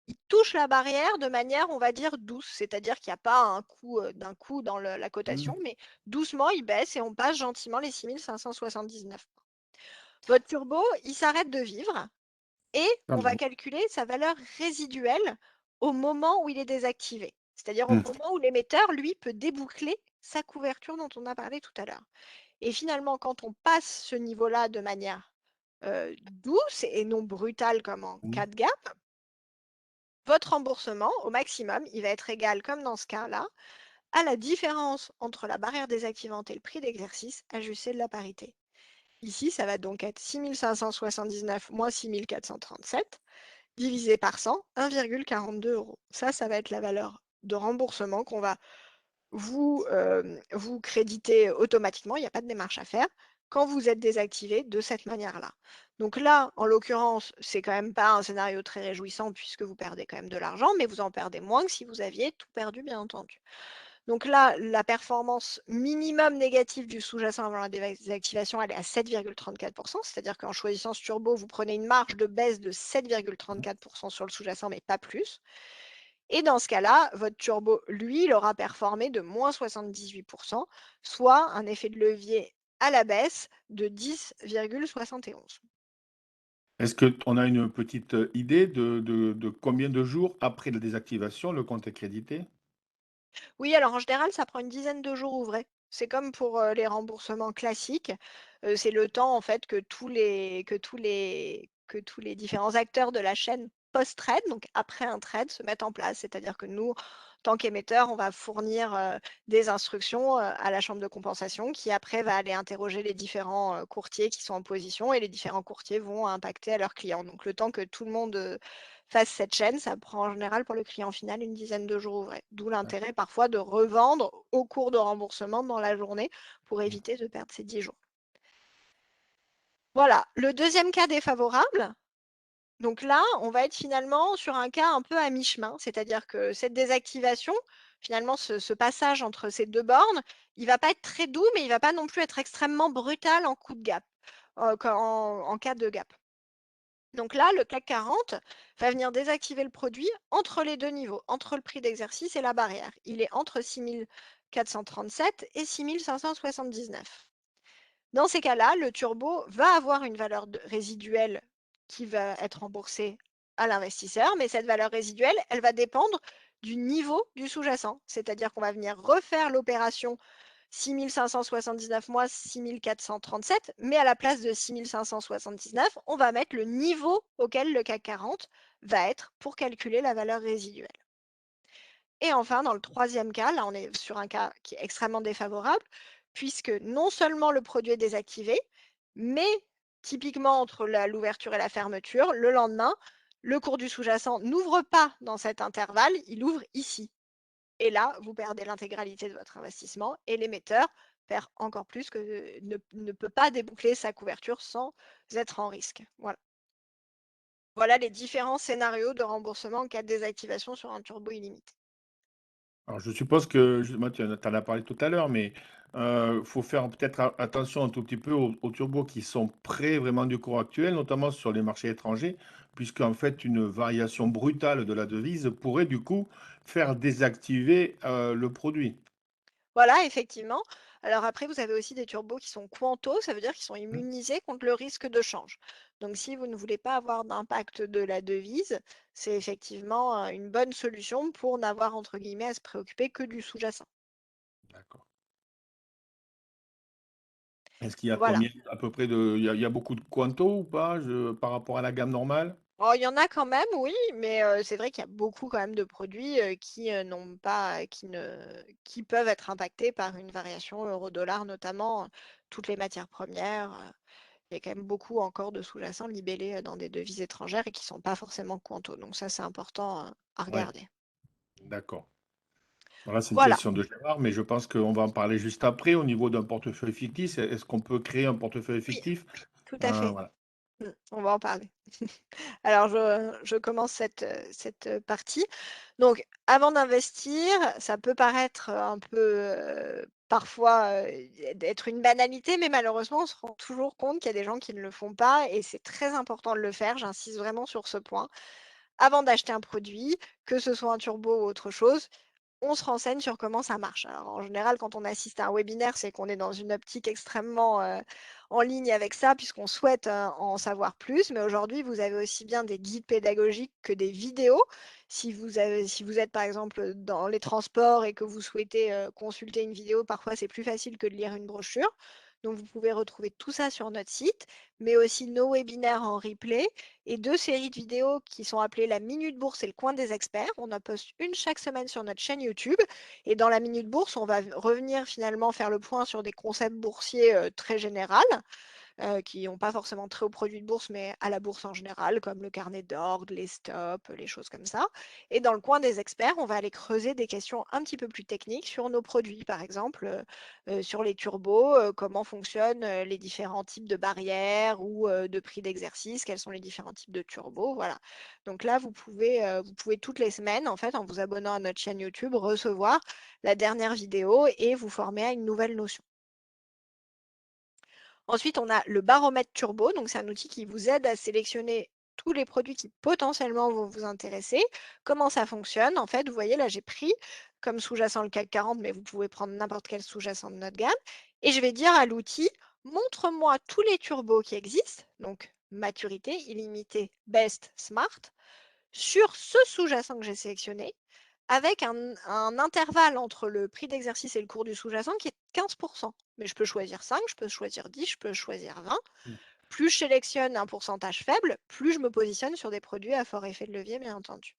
Il touche la barrière de manière, on va dire, douce, c'est-à-dire qu'il n'y a pas un coup, d'un coup dans la Mmh. cotation, mais doucement, il baisse et on passe gentiment les 6 579 points. Votre turbo, il s'arrête de vivre et Ah on va bon? calculer sa valeur résiduelle au moment où il est désactivé. C'est-à-dire au Mmh. moment où l'émetteur, lui, peut déboucler sa couverture dont on a parlé tout à l'heure. Et finalement, quand on passe ce niveau-là de manière douce et non brutale comme en Mmh. cas de gap, votre remboursement, au maximum, il va être égal, comme dans ce cas-là, à la différence entre la barrière désactivante et le prix d'exercice ajusté de la parité. Ici, ça va donc être 6 579 moins 6 437 divisé par 100, 1,42 euros. Ça va être la valeur de remboursement qu'on va vous créditer automatiquement, il n'y a pas de démarche à faire, quand vous êtes désactivé de cette manière-là. Donc là, en l'occurrence, c'est quand même pas un scénario très réjouissant puisque vous perdez quand même de l'argent, mais vous en perdez moins que si vous aviez tout perdu, bien entendu. Donc là, la performance minimum négative du sous-jacent avant la désactivation, elle est à 7,34%, c'est-à-dire qu'en choisissant ce turbo, vous prenez une marge de baisse de 7,34% sur le sous-jacent, mais pas plus. Et dans ce cas-là, votre turbo, lui, il aura performé de moins 78%, soit un effet de levier à la baisse de 10,71. Est-ce qu'on a une petite, idée de combien de jours après la désactivation le compte est crédité? Oui, alors en général, ça prend une dizaine de jours ouvrés. C'est comme pour les remboursements classiques. C'est le temps en fait que tous les différents acteurs de la chaîne post-trade, donc après un trade, se mettent en place. C'est-à-dire que nous, en tant qu'émetteurs, on va fournir des instructions à la chambre de compensation qui après va aller interroger les différents courtiers qui sont en position et les différents courtiers vont impacter à leurs clients. Donc le temps que tout le monde fasse cette chaîne, ça prend en général pour le client final une dizaine de jours ouvrés. D'où l'intérêt parfois de revendre au cours de remboursement dans la journée pour éviter de perdre ces 10 jours. Voilà, le deuxième cas défavorable, donc là, on va être finalement sur un cas un peu à mi-chemin, c'est-à-dire que cette désactivation, finalement, ce passage entre ces deux bornes, il va pas être très doux, mais il va pas non plus être extrêmement brutal en coup de gap, en cas de gap. Donc là, le CAC 40 va venir désactiver le produit entre les deux niveaux, entre le prix d'exercice et la barrière. Il est entre 6 437 et 6 579. Dans ces cas-là, le turbo va avoir une valeur résiduelle qui va être remboursée à l'investisseur, mais cette valeur résiduelle, elle va dépendre du niveau du sous-jacent. C'est-à-dire qu'on va venir refaire l'opération 6 579 moins 6 437, mais à la place de 6 579, on va mettre le niveau auquel le CAC 40 va être pour calculer la valeur résiduelle. Et enfin, dans le troisième cas, là, on est sur un cas qui est extrêmement défavorable, puisque non seulement le produit est désactivé, mais typiquement entre l'ouverture et la fermeture, le lendemain, le cours du sous-jacent n'ouvre pas dans cet intervalle, il ouvre ici. Et là, vous perdez l'intégralité de votre investissement et l'émetteur perd encore plus que ne peut pas déboucler sa couverture sans être en risque. Voilà. Voilà les différents scénarios de remboursement en cas de désactivation sur un turbo illimité. Alors je suppose que justement tu en as parlé tout à l'heure, mais faut faire peut-être a attention un tout petit peu aux turbos qui sont près vraiment du cours actuel, notamment sur les marchés étrangers, puisqu'en fait une variation brutale de la devise pourrait du coup faire désactiver, le produit. Voilà, effectivement. Alors après, vous avez aussi des turbos qui sont quanto, ça veut dire qu'ils sont Mmh, immunisés contre le risque de change. Donc si vous ne voulez pas avoir d'impact de la devise, c'est effectivement une bonne solution pour n'avoir entre guillemets à se préoccuper que du sous-jacent. d'accord. Est-ce qu'il y a Voilà. combien à peu près de il y a beaucoup de quanto ou pas, par rapport à la gamme normale? Oh, il y en a quand même, oui, mais c'est vrai qu'il y a beaucoup quand même de produits qui n'ont pas, qui peuvent être impactés par une variation euro-dollar, notamment toutes les matières premières. Il y a quand même beaucoup encore de sous-jacents libellés dans des devises étrangères et qui ne sont pas forcément quanto. Donc ça, c'est important à Ouais, regarder. d'accord. Voilà, c'est une Voilà. question de Gérard, mais je pense qu'on va en parler juste après au niveau d'un portefeuille fictif. Est-ce qu'on peut créer un portefeuille Oui, fictif? tout à fait. Voilà. On va en parler. Alors je commence cette partie. Donc avant d'investir, ça peut paraître un peu, parfois, d'être une banalité, mais malheureusement, on se rend toujours compte qu'il y a des gens qui ne le font pas et c'est très important de le faire. J'insiste vraiment sur ce point. Avant d'acheter un produit, que ce soit un turbo ou autre chose, on se renseigne sur comment ça marche. Alors, en général, quand on assiste à un webinaire, c'est qu'on est dans une optique extrêmement, en ligne avec ça, puisqu'on souhaite, en savoir plus. Mais aujourd'hui, vous avez aussi bien des guides pédagogiques que des vidéos. Si vous êtes, par exemple, dans les transports et que vous souhaitez, consulter une vidéo, parfois, c'est plus facile que de lire une brochure. Donc vous pouvez retrouver tout ça sur notre site, mais aussi nos webinaires en replay et 2 séries de vidéos qui sont appelées la Minute Bourse et le Coin des experts. On en poste une chaque semaine sur notre chaîne YouTube et dans la Minute Bourse, on va revenir finalement faire le point sur des concepts boursiers, très généraux qui n'ont pas forcément trait aux produits de bourse, mais à la bourse en général, comme le carnet d'ordre, les stops, les choses comme ça. Et dans le coin des experts, on va aller creuser des questions un petit peu plus techniques sur nos produits, par exemple, sur les turbos, comment fonctionnent les différents types de barrières ou de prix d'exercice, quels sont les différents types de turbos, voilà. Donc là, vous pouvez toutes les semaines, en fait, en vous abonnant à notre chaîne YouTube, recevoir la dernière vidéo et vous former à une nouvelle notion. Ensuite, on a le baromètre turbo. Donc, c'est un outil qui vous aide à sélectionner tous les produits qui potentiellement vont vous intéresser. Comment ça fonctionne? En fait, vous voyez, là, j'ai pris comme sous-jacent le CAC 40, mais vous pouvez prendre n'importe quel sous-jacent de notre gamme. Et je vais dire à l'outil, montre-moi tous les turbos qui existent. Donc, maturité, illimité, best, smart, sur ce sous-jacent que j'ai sélectionné, avec un intervalle entre le prix d'exercice et le cours du sous-jacent qui est 15. Mais je peux choisir 5, je peux choisir 10, je peux choisir 20. Plus je sélectionne un pourcentage faible, plus je me positionne sur des produits à fort effet de levier, bien entendu.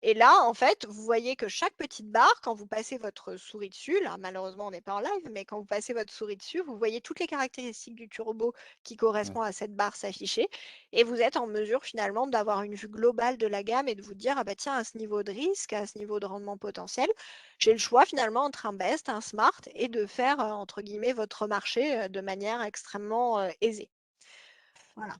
Et là, en fait, vous voyez que chaque petite barre, quand vous passez votre souris dessus, là, malheureusement, on n'est pas en live, mais quand vous passez votre souris dessus, vous voyez toutes les caractéristiques du turbo qui Mm. correspondent à cette barre s'afficher. Et vous êtes en mesure, finalement, d'avoir une vue globale de la gamme et de vous dire, ah bah tiens, à ce niveau de risque, à ce niveau de rendement potentiel, j'ai le choix, finalement, entre un best, un smart et de faire, entre guillemets, votre marché de manière extrêmement aisée. Voilà.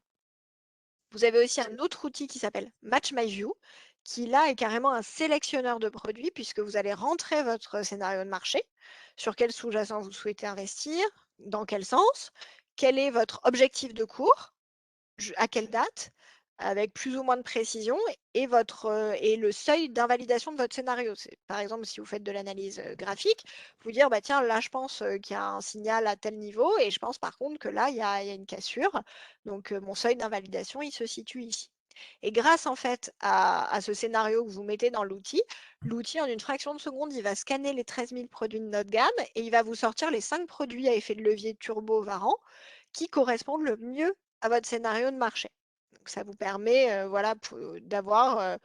Vous avez aussi un autre outil qui s'appelle Match My View, qui là est carrément un sélectionneur de produits puisque vous allez rentrer votre scénario de marché, sur quel sous-jacent vous souhaitez investir, dans quel sens, quel est votre objectif de cours, à quelle date, avec plus ou moins de précision et et le seuil d'invalidation de votre scénario. Par exemple, si vous faites de l'analyse graphique, vous dire bah tiens, là je pense qu'il y a un signal à tel niveau et je pense par contre que là il y a une cassure. Donc mon seuil d'invalidation, il se situe ici. Et grâce en fait à ce scénario que vous mettez dans l'outil, l'outil en une fraction de seconde, il va scanner les 13 000 produits de notre gamme et il va vous sortir les 5 produits à effet de levier turbo Varan qui correspondent le mieux à votre scénario de marché. Donc ça vous permet voilà, d'avoir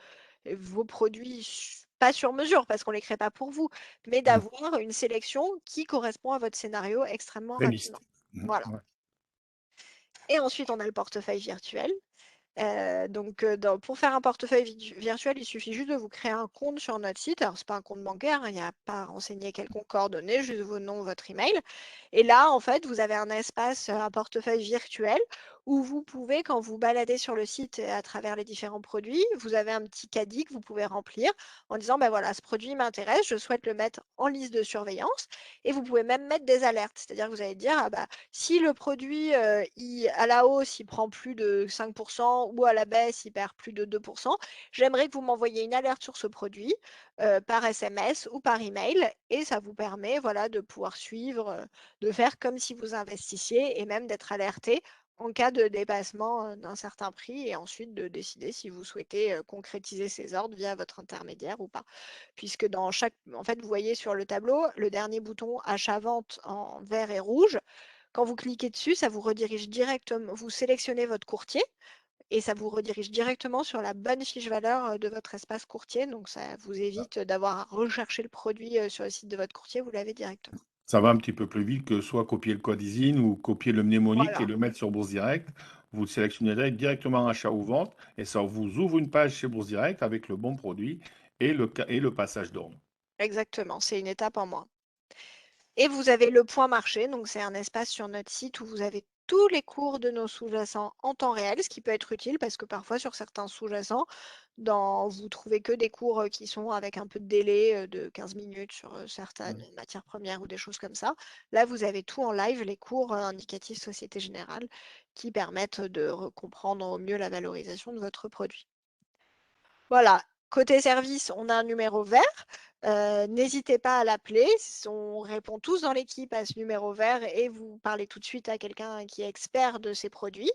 vos produits pas sur mesure parce qu'on ne les crée pas pour vous, mais Mm. d'avoir une sélection qui correspond à votre scénario extrêmement Réaliste. rapidement. Voilà. Ouais. Et ensuite, on a le portefeuille virtuel. Pour faire un portefeuille virtuel, il suffit juste de vous créer un compte sur notre site. Alors, ce n'est pas un compte bancaire, hein, il n'y a pas à renseigner quelconque coordonnée, juste vos noms, votre email. Et là, en fait, vous avez un espace, un portefeuille virtuel où vous pouvez, quand vous baladez sur le site à travers les différents produits, vous avez un petit caddie que vous pouvez remplir en disant, ben voilà, ce produit m'intéresse, je souhaite le mettre en liste de surveillance. Et vous pouvez même mettre des alertes, c'est-à-dire que vous allez dire, ah bah, si le produit à la hausse, il prend plus de 5% ou à la baisse, il perd plus de 2%, j'aimerais que vous m'envoyiez une alerte sur ce produit par SMS ou par email et ça vous permet voilà, de pouvoir suivre, de faire comme si vous investissiez et même d'être alerté en cas de dépassement d'un certain prix et ensuite de décider si vous souhaitez concrétiser ces ordres via votre intermédiaire ou pas. Puisque en fait, vous voyez sur le tableau, le dernier bouton achat-vente en vert et rouge, quand vous cliquez dessus, ça vous redirige directement, vous sélectionnez votre courtier et ça vous redirige directement sur la bonne fiche valeur de votre espace courtier. Donc, ça vous évite d'avoir à rechercher le produit sur le site de votre courtier, vous l'avez directement. Ça va un petit peu plus vite que soit copier le code ISIN ou copier le mnémonique et Voilà. le mettre sur Bourse Direct. Vous le sélectionnerez directement achat ou vente et ça vous ouvre une page chez Bourse Direct avec le bon produit et le passage d'ordre. Exactement, c'est une étape en moins. Et vous avez le point marché, donc c'est un espace sur notre site où vous avez tous les cours de nos sous-jacents en temps réel, ce qui peut être utile parce que parfois sur certains sous-jacents, vous trouvez que des cours qui sont avec un peu de délai de 15 minutes sur certaines Ouais. matières premières ou des choses comme ça. Là, vous avez tout en live, les cours indicatifs Société Générale qui permettent de comprendre au mieux la valorisation de votre produit. Voilà, côté service, on a un numéro vert. N'hésitez pas à l'appeler. On répond tous dans l'équipe à ce numéro vert et vous parlez tout de suite à quelqu'un qui est expert de ces produits.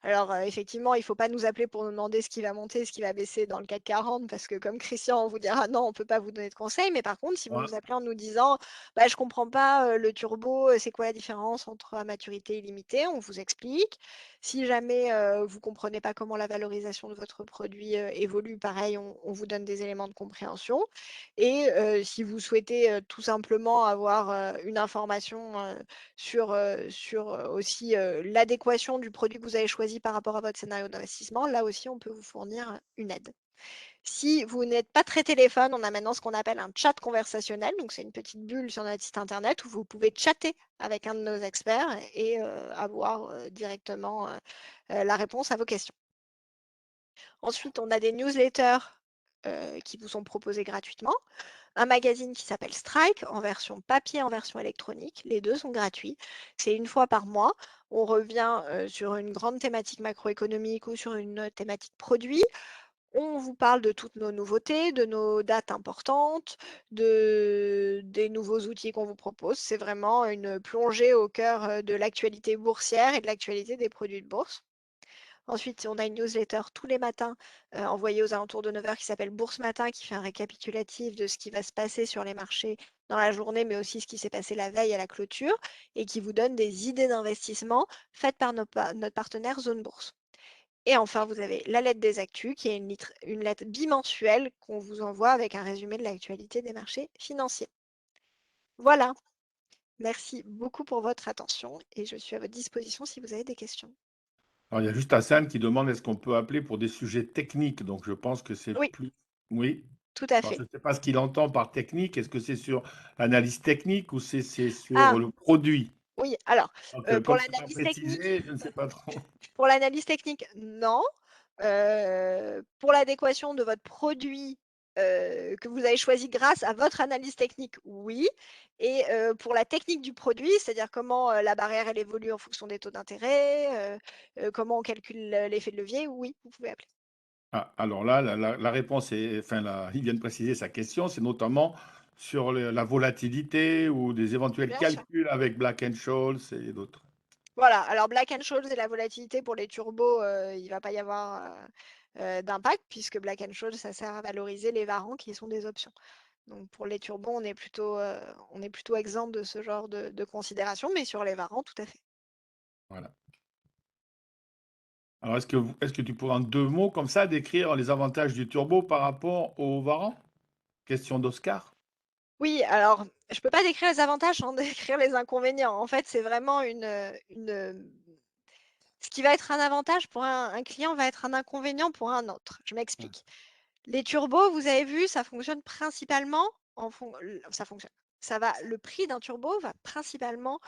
Alors, effectivement, il ne faut pas nous appeler pour nous demander ce qui va monter, ce qui va baisser dans le CAC 40 parce que comme Christian, on vous dira non, on ne peut pas vous donner de conseils. Mais par contre, si vous Ouais. nous appelez en nous disant bah, je ne comprends pas le turbo, c'est quoi la différence entre la maturité illimitée, on vous explique. Si jamais vous ne comprenez pas comment la valorisation de votre produit évolue, pareil, on vous donne des éléments de compréhension. Et si vous souhaitez tout simplement avoir une information sur aussi l'adéquation du produit que vous avez choisi par rapport à votre scénario d'investissement, là aussi, on peut vous fournir une aide. Si vous n'êtes pas très téléphone, on a maintenant ce qu'on appelle un chat conversationnel. Donc, c'est une petite bulle sur notre site internet où vous pouvez chatter avec un de nos experts et avoir directement la réponse à vos questions. Ensuite, on a des newsletters qui vous sont proposés gratuitement. Un magazine qui s'appelle Strike en version papier, en version électronique. Les deux sont gratuits. C'est une fois par mois. On revient sur une grande thématique macroéconomique ou sur une thématique produit. On vous parle de toutes nos nouveautés, de nos dates importantes, des nouveaux outils qu'on vous propose. C'est vraiment une plongée au cœur de l'actualité boursière et de l'actualité des produits de bourse. Ensuite, on a une newsletter tous les matins envoyée aux alentours de 9 heures qui s'appelle Bourse Matin, qui fait un récapitulatif de ce qui va se passer sur les marchés dans la journée, mais aussi ce qui s'est passé la veille à la clôture et qui vous donne des idées d'investissement faites par notre partenaire Zone Bourse. Et enfin, vous avez la lettre des actus, qui est une lettre bimensuelle qu'on vous envoie avec un résumé de l'actualité des marchés financiers. Voilà, merci beaucoup pour votre attention et je suis à votre disposition si vous avez des questions. Alors, il y a juste Hassan qui demande est-ce qu'on peut appeler pour des sujets techniques? Donc, je pense que c'est Oui, plus. Oui. tout à Alors, je fait. ne sais pas ce qu'il entend par technique. Est-ce que c'est sur l'analyse technique ou c'est sur Ah, le produit? oui, alors, Donc, pour comme c'est pas l'analyse technique, précisé, je ne sais pas trop. pour l'analyse technique, non. Pour l'adéquation de votre produit que vous avez choisi grâce à votre analyse technique, oui. Et pour la technique du produit, c'est-à-dire comment la barrière elle évolue en fonction des taux d'intérêt, comment on calcule l'effet de levier, oui, vous pouvez appeler. Ah, alors là, la réponse est, enfin, il vient de préciser sa question, c'est notamment sur la volatilité ou des éventuels Bien sûr. calculs avec Black Scholes et d'autres. Voilà, alors Black Scholes et la volatilité pour les turbos, il ne va pas y avoir d'impact puisque Black Scholes, ça sert à valoriser les varants qui sont des options. Donc pour les turbos, on est plutôt exempt de ce genre de considération, mais sur les varants, tout à fait. Voilà. Alors, est-ce que tu pourrais en 2 mots comme ça décrire les avantages du turbo par rapport au Varan? Question d'Oscar. Oui, alors je ne peux pas décrire les avantages sans décrire les inconvénients. En fait, c'est vraiment ce qui va être un avantage pour un client va être un inconvénient pour un autre. Je Ouais. m'explique. Les turbos, vous avez vu, ça fonctionne principalement ça fonctionne. Le prix d'un turbo va principalement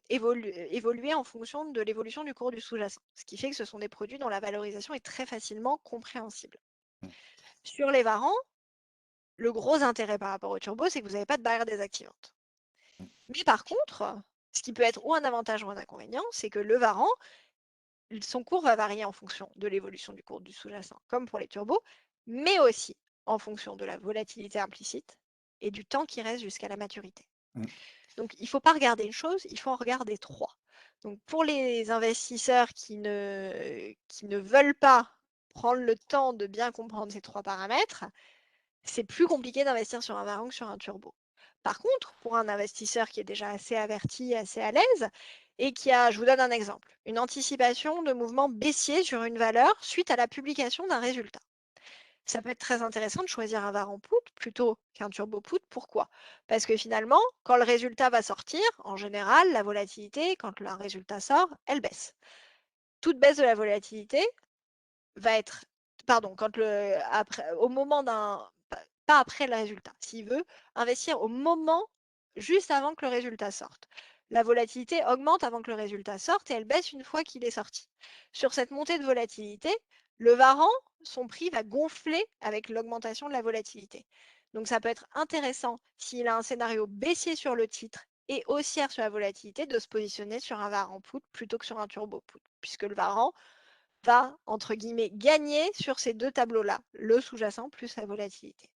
évoluer en fonction de l'évolution du cours du sous-jacent. Ce qui fait que ce sont des produits dont la valorisation est très facilement compréhensible. Mmh. Sur les varants, le gros intérêt par rapport au turbo, c'est que vous n'avez pas de barrière désactivante. Mais par contre, ce qui peut être ou un avantage ou un inconvénient, c'est que le varan, son cours va varier en fonction de l'évolution du cours du sous-jacent, comme pour les turbos, mais aussi en fonction de la volatilité implicite et du temps qui reste jusqu'à la maturité. Mmh. Donc, il ne faut pas regarder une chose, il faut en regarder trois. Donc, pour les investisseurs qui ne veulent pas prendre le temps de bien comprendre ces trois paramètres, c'est plus compliqué d'investir sur un varan que sur un turbo. Par contre, pour un investisseur qui est déjà assez averti, assez à l'aise, et qui a, je vous donne un exemple, une anticipation de mouvement baissier sur une valeur suite à la publication d'un résultat. Ça peut être très intéressant de choisir un varan put plutôt qu'un turbo put. Pourquoi? Parce que finalement, quand le résultat va sortir, en général, la volatilité, quand le résultat sort, elle baisse. Toute baisse de la volatilité va être, pardon, au moment d'un, pas après le résultat. S'il veut investir au moment, juste avant que le résultat sorte. La volatilité augmente avant que le résultat sorte et elle baisse une fois qu'il est sorti. Sur cette montée de volatilité, le varan, son prix va gonfler avec l'augmentation de la volatilité. Donc ça peut être intéressant s'il a un scénario baissier sur le titre et haussière sur la volatilité de se positionner sur un varan put plutôt que sur un turbo put, puisque le varan va, entre guillemets, gagner sur ces deux tableaux-là, le sous-jacent plus la volatilité.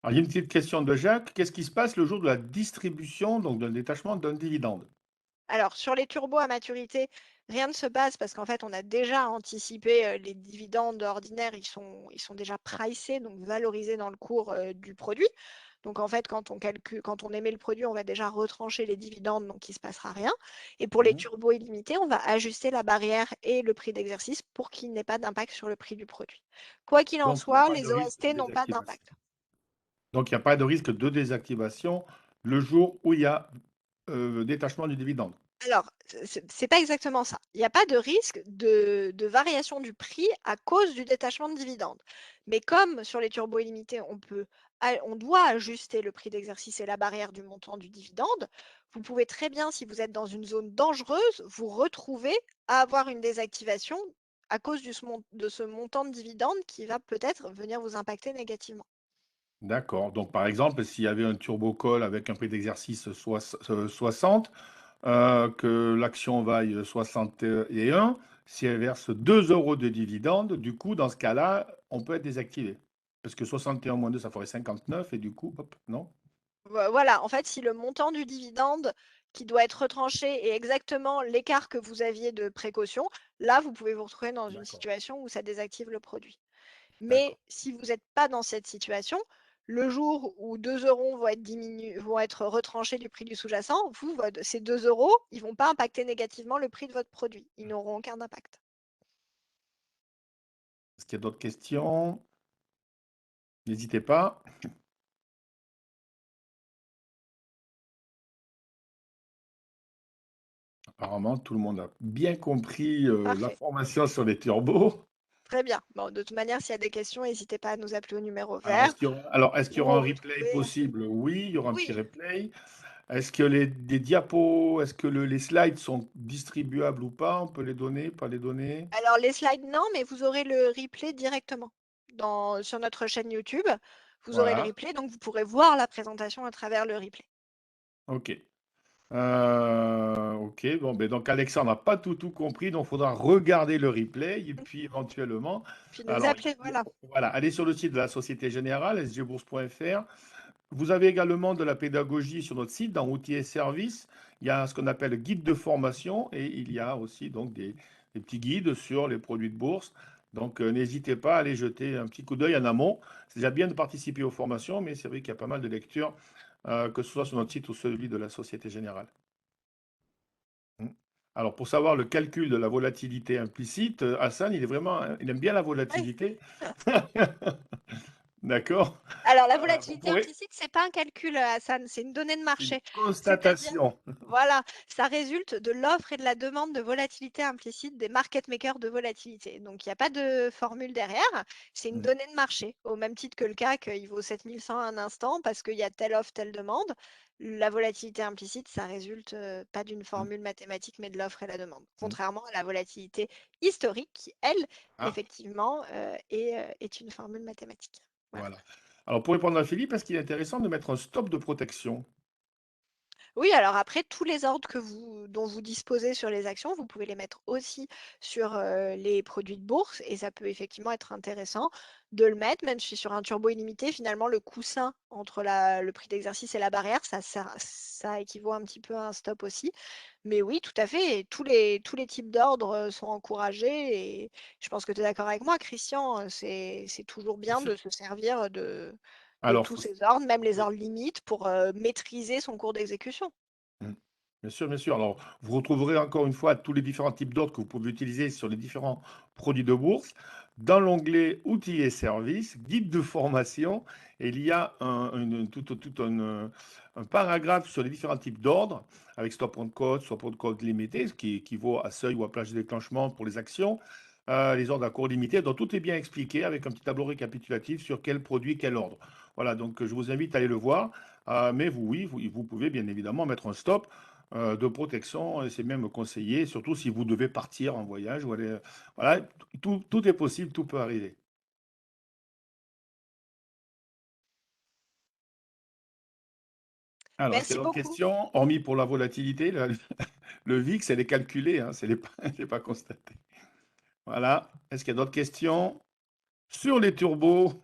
Alors, il y a une petite question de Jacques. Qu'est-ce qui se passe le jour de la distribution, donc d'un détachement d'un dividende? Alors, sur les turbos à maturité, rien ne se passe parce qu'en fait, on a déjà anticipé les dividendes ordinaires, ils sont déjà pricés, donc valorisés dans le cours du produit. Donc, en fait, quand on émet le produit, on va déjà retrancher les dividendes, donc il ne se passera rien. Et pour les Mhm. turbos illimités, on va ajuster la barrière et le prix d'exercice pour qu'il n'ait pas d'impact sur le prix du produit. Quoi qu'il en Donc, il n'y a soit, pas de les risque de OST n'ont pas désactivation. d'impact. Donc, il n'y a pas de risque de désactivation le jour où il y a détachement du dividende. Alors, c'est pas exactement ça. Il n'y a pas de risque de variation du prix à cause du détachement de dividendes. Mais comme sur les turbos illimités, on doit ajuster le prix d'exercice et la barrière du montant du dividende, vous pouvez très bien, si vous êtes dans une zone dangereuse, vous retrouver à avoir une désactivation à cause de ce montant de dividende qui va peut-être venir vous impacter négativement. D'accord. Donc, par exemple, s'il y avait un turbo call avec un prix d'exercice 60, que l'action vaille 61, si elle verse 2 euros de dividende, du coup, dans ce cas-là, on peut être désactivé. Parce que 61 moins 2, ça ferait 59, et du coup, hop, non? Voilà, en fait, si le montant du dividende qui doit être retranché est exactement l'écart que vous aviez de précaution, là, vous pouvez vous retrouver dans une D'accord, situation où ça désactive le produit. Mais d'accord. si vous n'êtes pas dans cette situation, le jour où 2 euros vont être retranchés du prix du sous-jacent, ces 2 euros, ils ne vont pas impacter négativement le prix de votre produit. Ils n'auront aucun impact. Est-ce qu'il y a d'autres questions? N'hésitez pas. Apparemment, tout le monde a bien compris Parfait. l'information sur les turbos. Très bien. Bon, de toute manière, s'il y a des questions, n'hésitez pas à nous appeler au numéro Alors, vert est-ce qu'il y ou aura au un replay retrouver. possible? Oui, il y aura un petit Oui, replay. Est-ce que des diapos, est-ce que les slides sont distribuables ou pas? On peut les donner, pas les donner? alors les slides, non, mais vous aurez le replay directement sur notre chaîne YouTube. Vous aurez le Voilà, replay, donc vous pourrez voir la présentation à travers le replay. ok. Ok, bon, ben donc Alexandre n'a pas tout compris, donc il faudra regarder le replay et puis éventuellement, Puis nous alors appeler, voilà. voilà, allez sur le site de la Société Générale, sgbourse.fr. Vous avez également de la pédagogie sur notre site, dans outils et services. Il y a ce qu'on appelle le guide de formation et il y a aussi donc des petits guides sur les produits de bourse. Donc n'hésitez pas à aller jeter un petit coup d'œil en amont. C'est déjà bien de participer aux formations, mais c'est vrai qu'il y a pas mal de lectures, que ce soit sur notre site ou celui de la Société Générale. Mm. Alors, pour savoir le calcul de la volatilité implicite, Hassan, il aime bien la Ouais. volatilité. D'accord? Alors la Vous volatilité pourrez, implicite, c'est pas un calcul, Hassan, c'est une donnée de c'est une marché. C'est-à-dire, constatation. voilà, ça résulte de l'offre et de la demande de volatilité implicite des market makers de volatilité. Donc il n'y a pas de formule derrière, c'est une Mm. donnée de marché. Au même titre que le CAC, il vaut 7100 un instant parce qu'il y a telle offre, telle demande. La volatilité implicite, ça résulte pas d'une Mm. formule mathématique, mais de l'offre et la demande. Mm. Contrairement à la volatilité historique, qui, elle, Ah, effectivement, est une formule mathématique. Voilà. voilà. Alors, pour répondre à Philippe, est-ce qu'il est intéressant de mettre un stop de protection? Oui, alors après, tous les ordres dont vous disposez sur les actions, vous pouvez les mettre aussi sur les produits de bourse et ça peut effectivement être intéressant de le mettre, même si sur un turbo illimité, finalement, le coussin entre le prix d'exercice et la barrière, ça équivaut un petit peu à un stop aussi. Mais oui, tout à fait, et tous les types d'ordres sont encouragés et je pense que tu es d'accord avec moi, Christian, c'est toujours bien de se servir de Alors, tous ces ordres, même les oui. ordres limites, pour maîtriser son cours d'exécution. Mm. Bien sûr, bien sûr. Alors, vous retrouverez encore une fois tous les différents types d'ordres que vous pouvez utiliser sur les différents produits de bourse. Dans l'onglet Outils et services, guide de formation, et il y a un paragraphe sur les différents types d'ordres, avec stop on code limité, ce qui équivaut à seuil ou à plage de déclenchement pour les actions. les ordres à cours limité. Donc tout est bien expliqué avec un petit tableau récapitulatif sur quel produit, quel ordre. Voilà, donc je vous invite à aller le voir. Mais vous, oui, vous pouvez bien évidemment mettre un stop de protection, et c'est même conseillé, surtout si vous devez partir en voyage ou aller. Voilà, tout est possible, tout peut arriver. Alors, est-ce qu'il y Merci a d'autres beaucoup. questions? Hormis pour la volatilité, le VIX, elle est calculée, hein, c'est pas constaté. Voilà. Est-ce qu'il y a d'autres questions sur les turbos?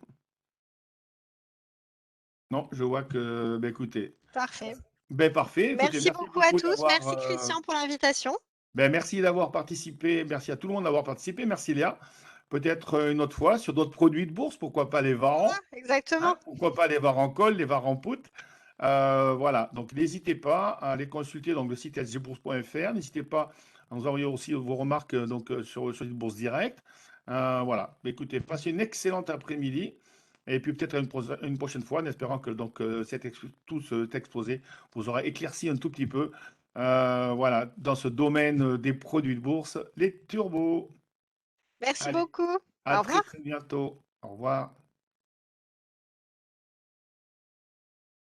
Non, je vois que, ben, écoutez, Parfait. ben, parfait. Écoutez, Merci merci beaucoup à beaucoup tous. d'avoir, Merci Christian pour l'invitation. ben, merci d'avoir participé. Merci à tout le monde d'avoir participé. Merci Léa. Peut-être une autre fois sur d'autres produits de bourse. Pourquoi pas les Voilà, varans? exactement. Hein, pourquoi pas les VAR en col, les VAR en poutre. Voilà, donc n'hésitez pas à aller consulter donc, le site sgbourse.fr. N'hésitez pas à nous envoyer aussi vos remarques sur le Bourse Direct. Voilà, écoutez, passez une excellente après-midi. Et puis peut-être une prochaine fois, en espérant que donc, tout cet exposé vous aura éclairci un tout petit peu. Voilà, dans ce domaine des produits de bourse, les turbos. Merci Allez, beaucoup. à Au très revoir. très bientôt. Au revoir.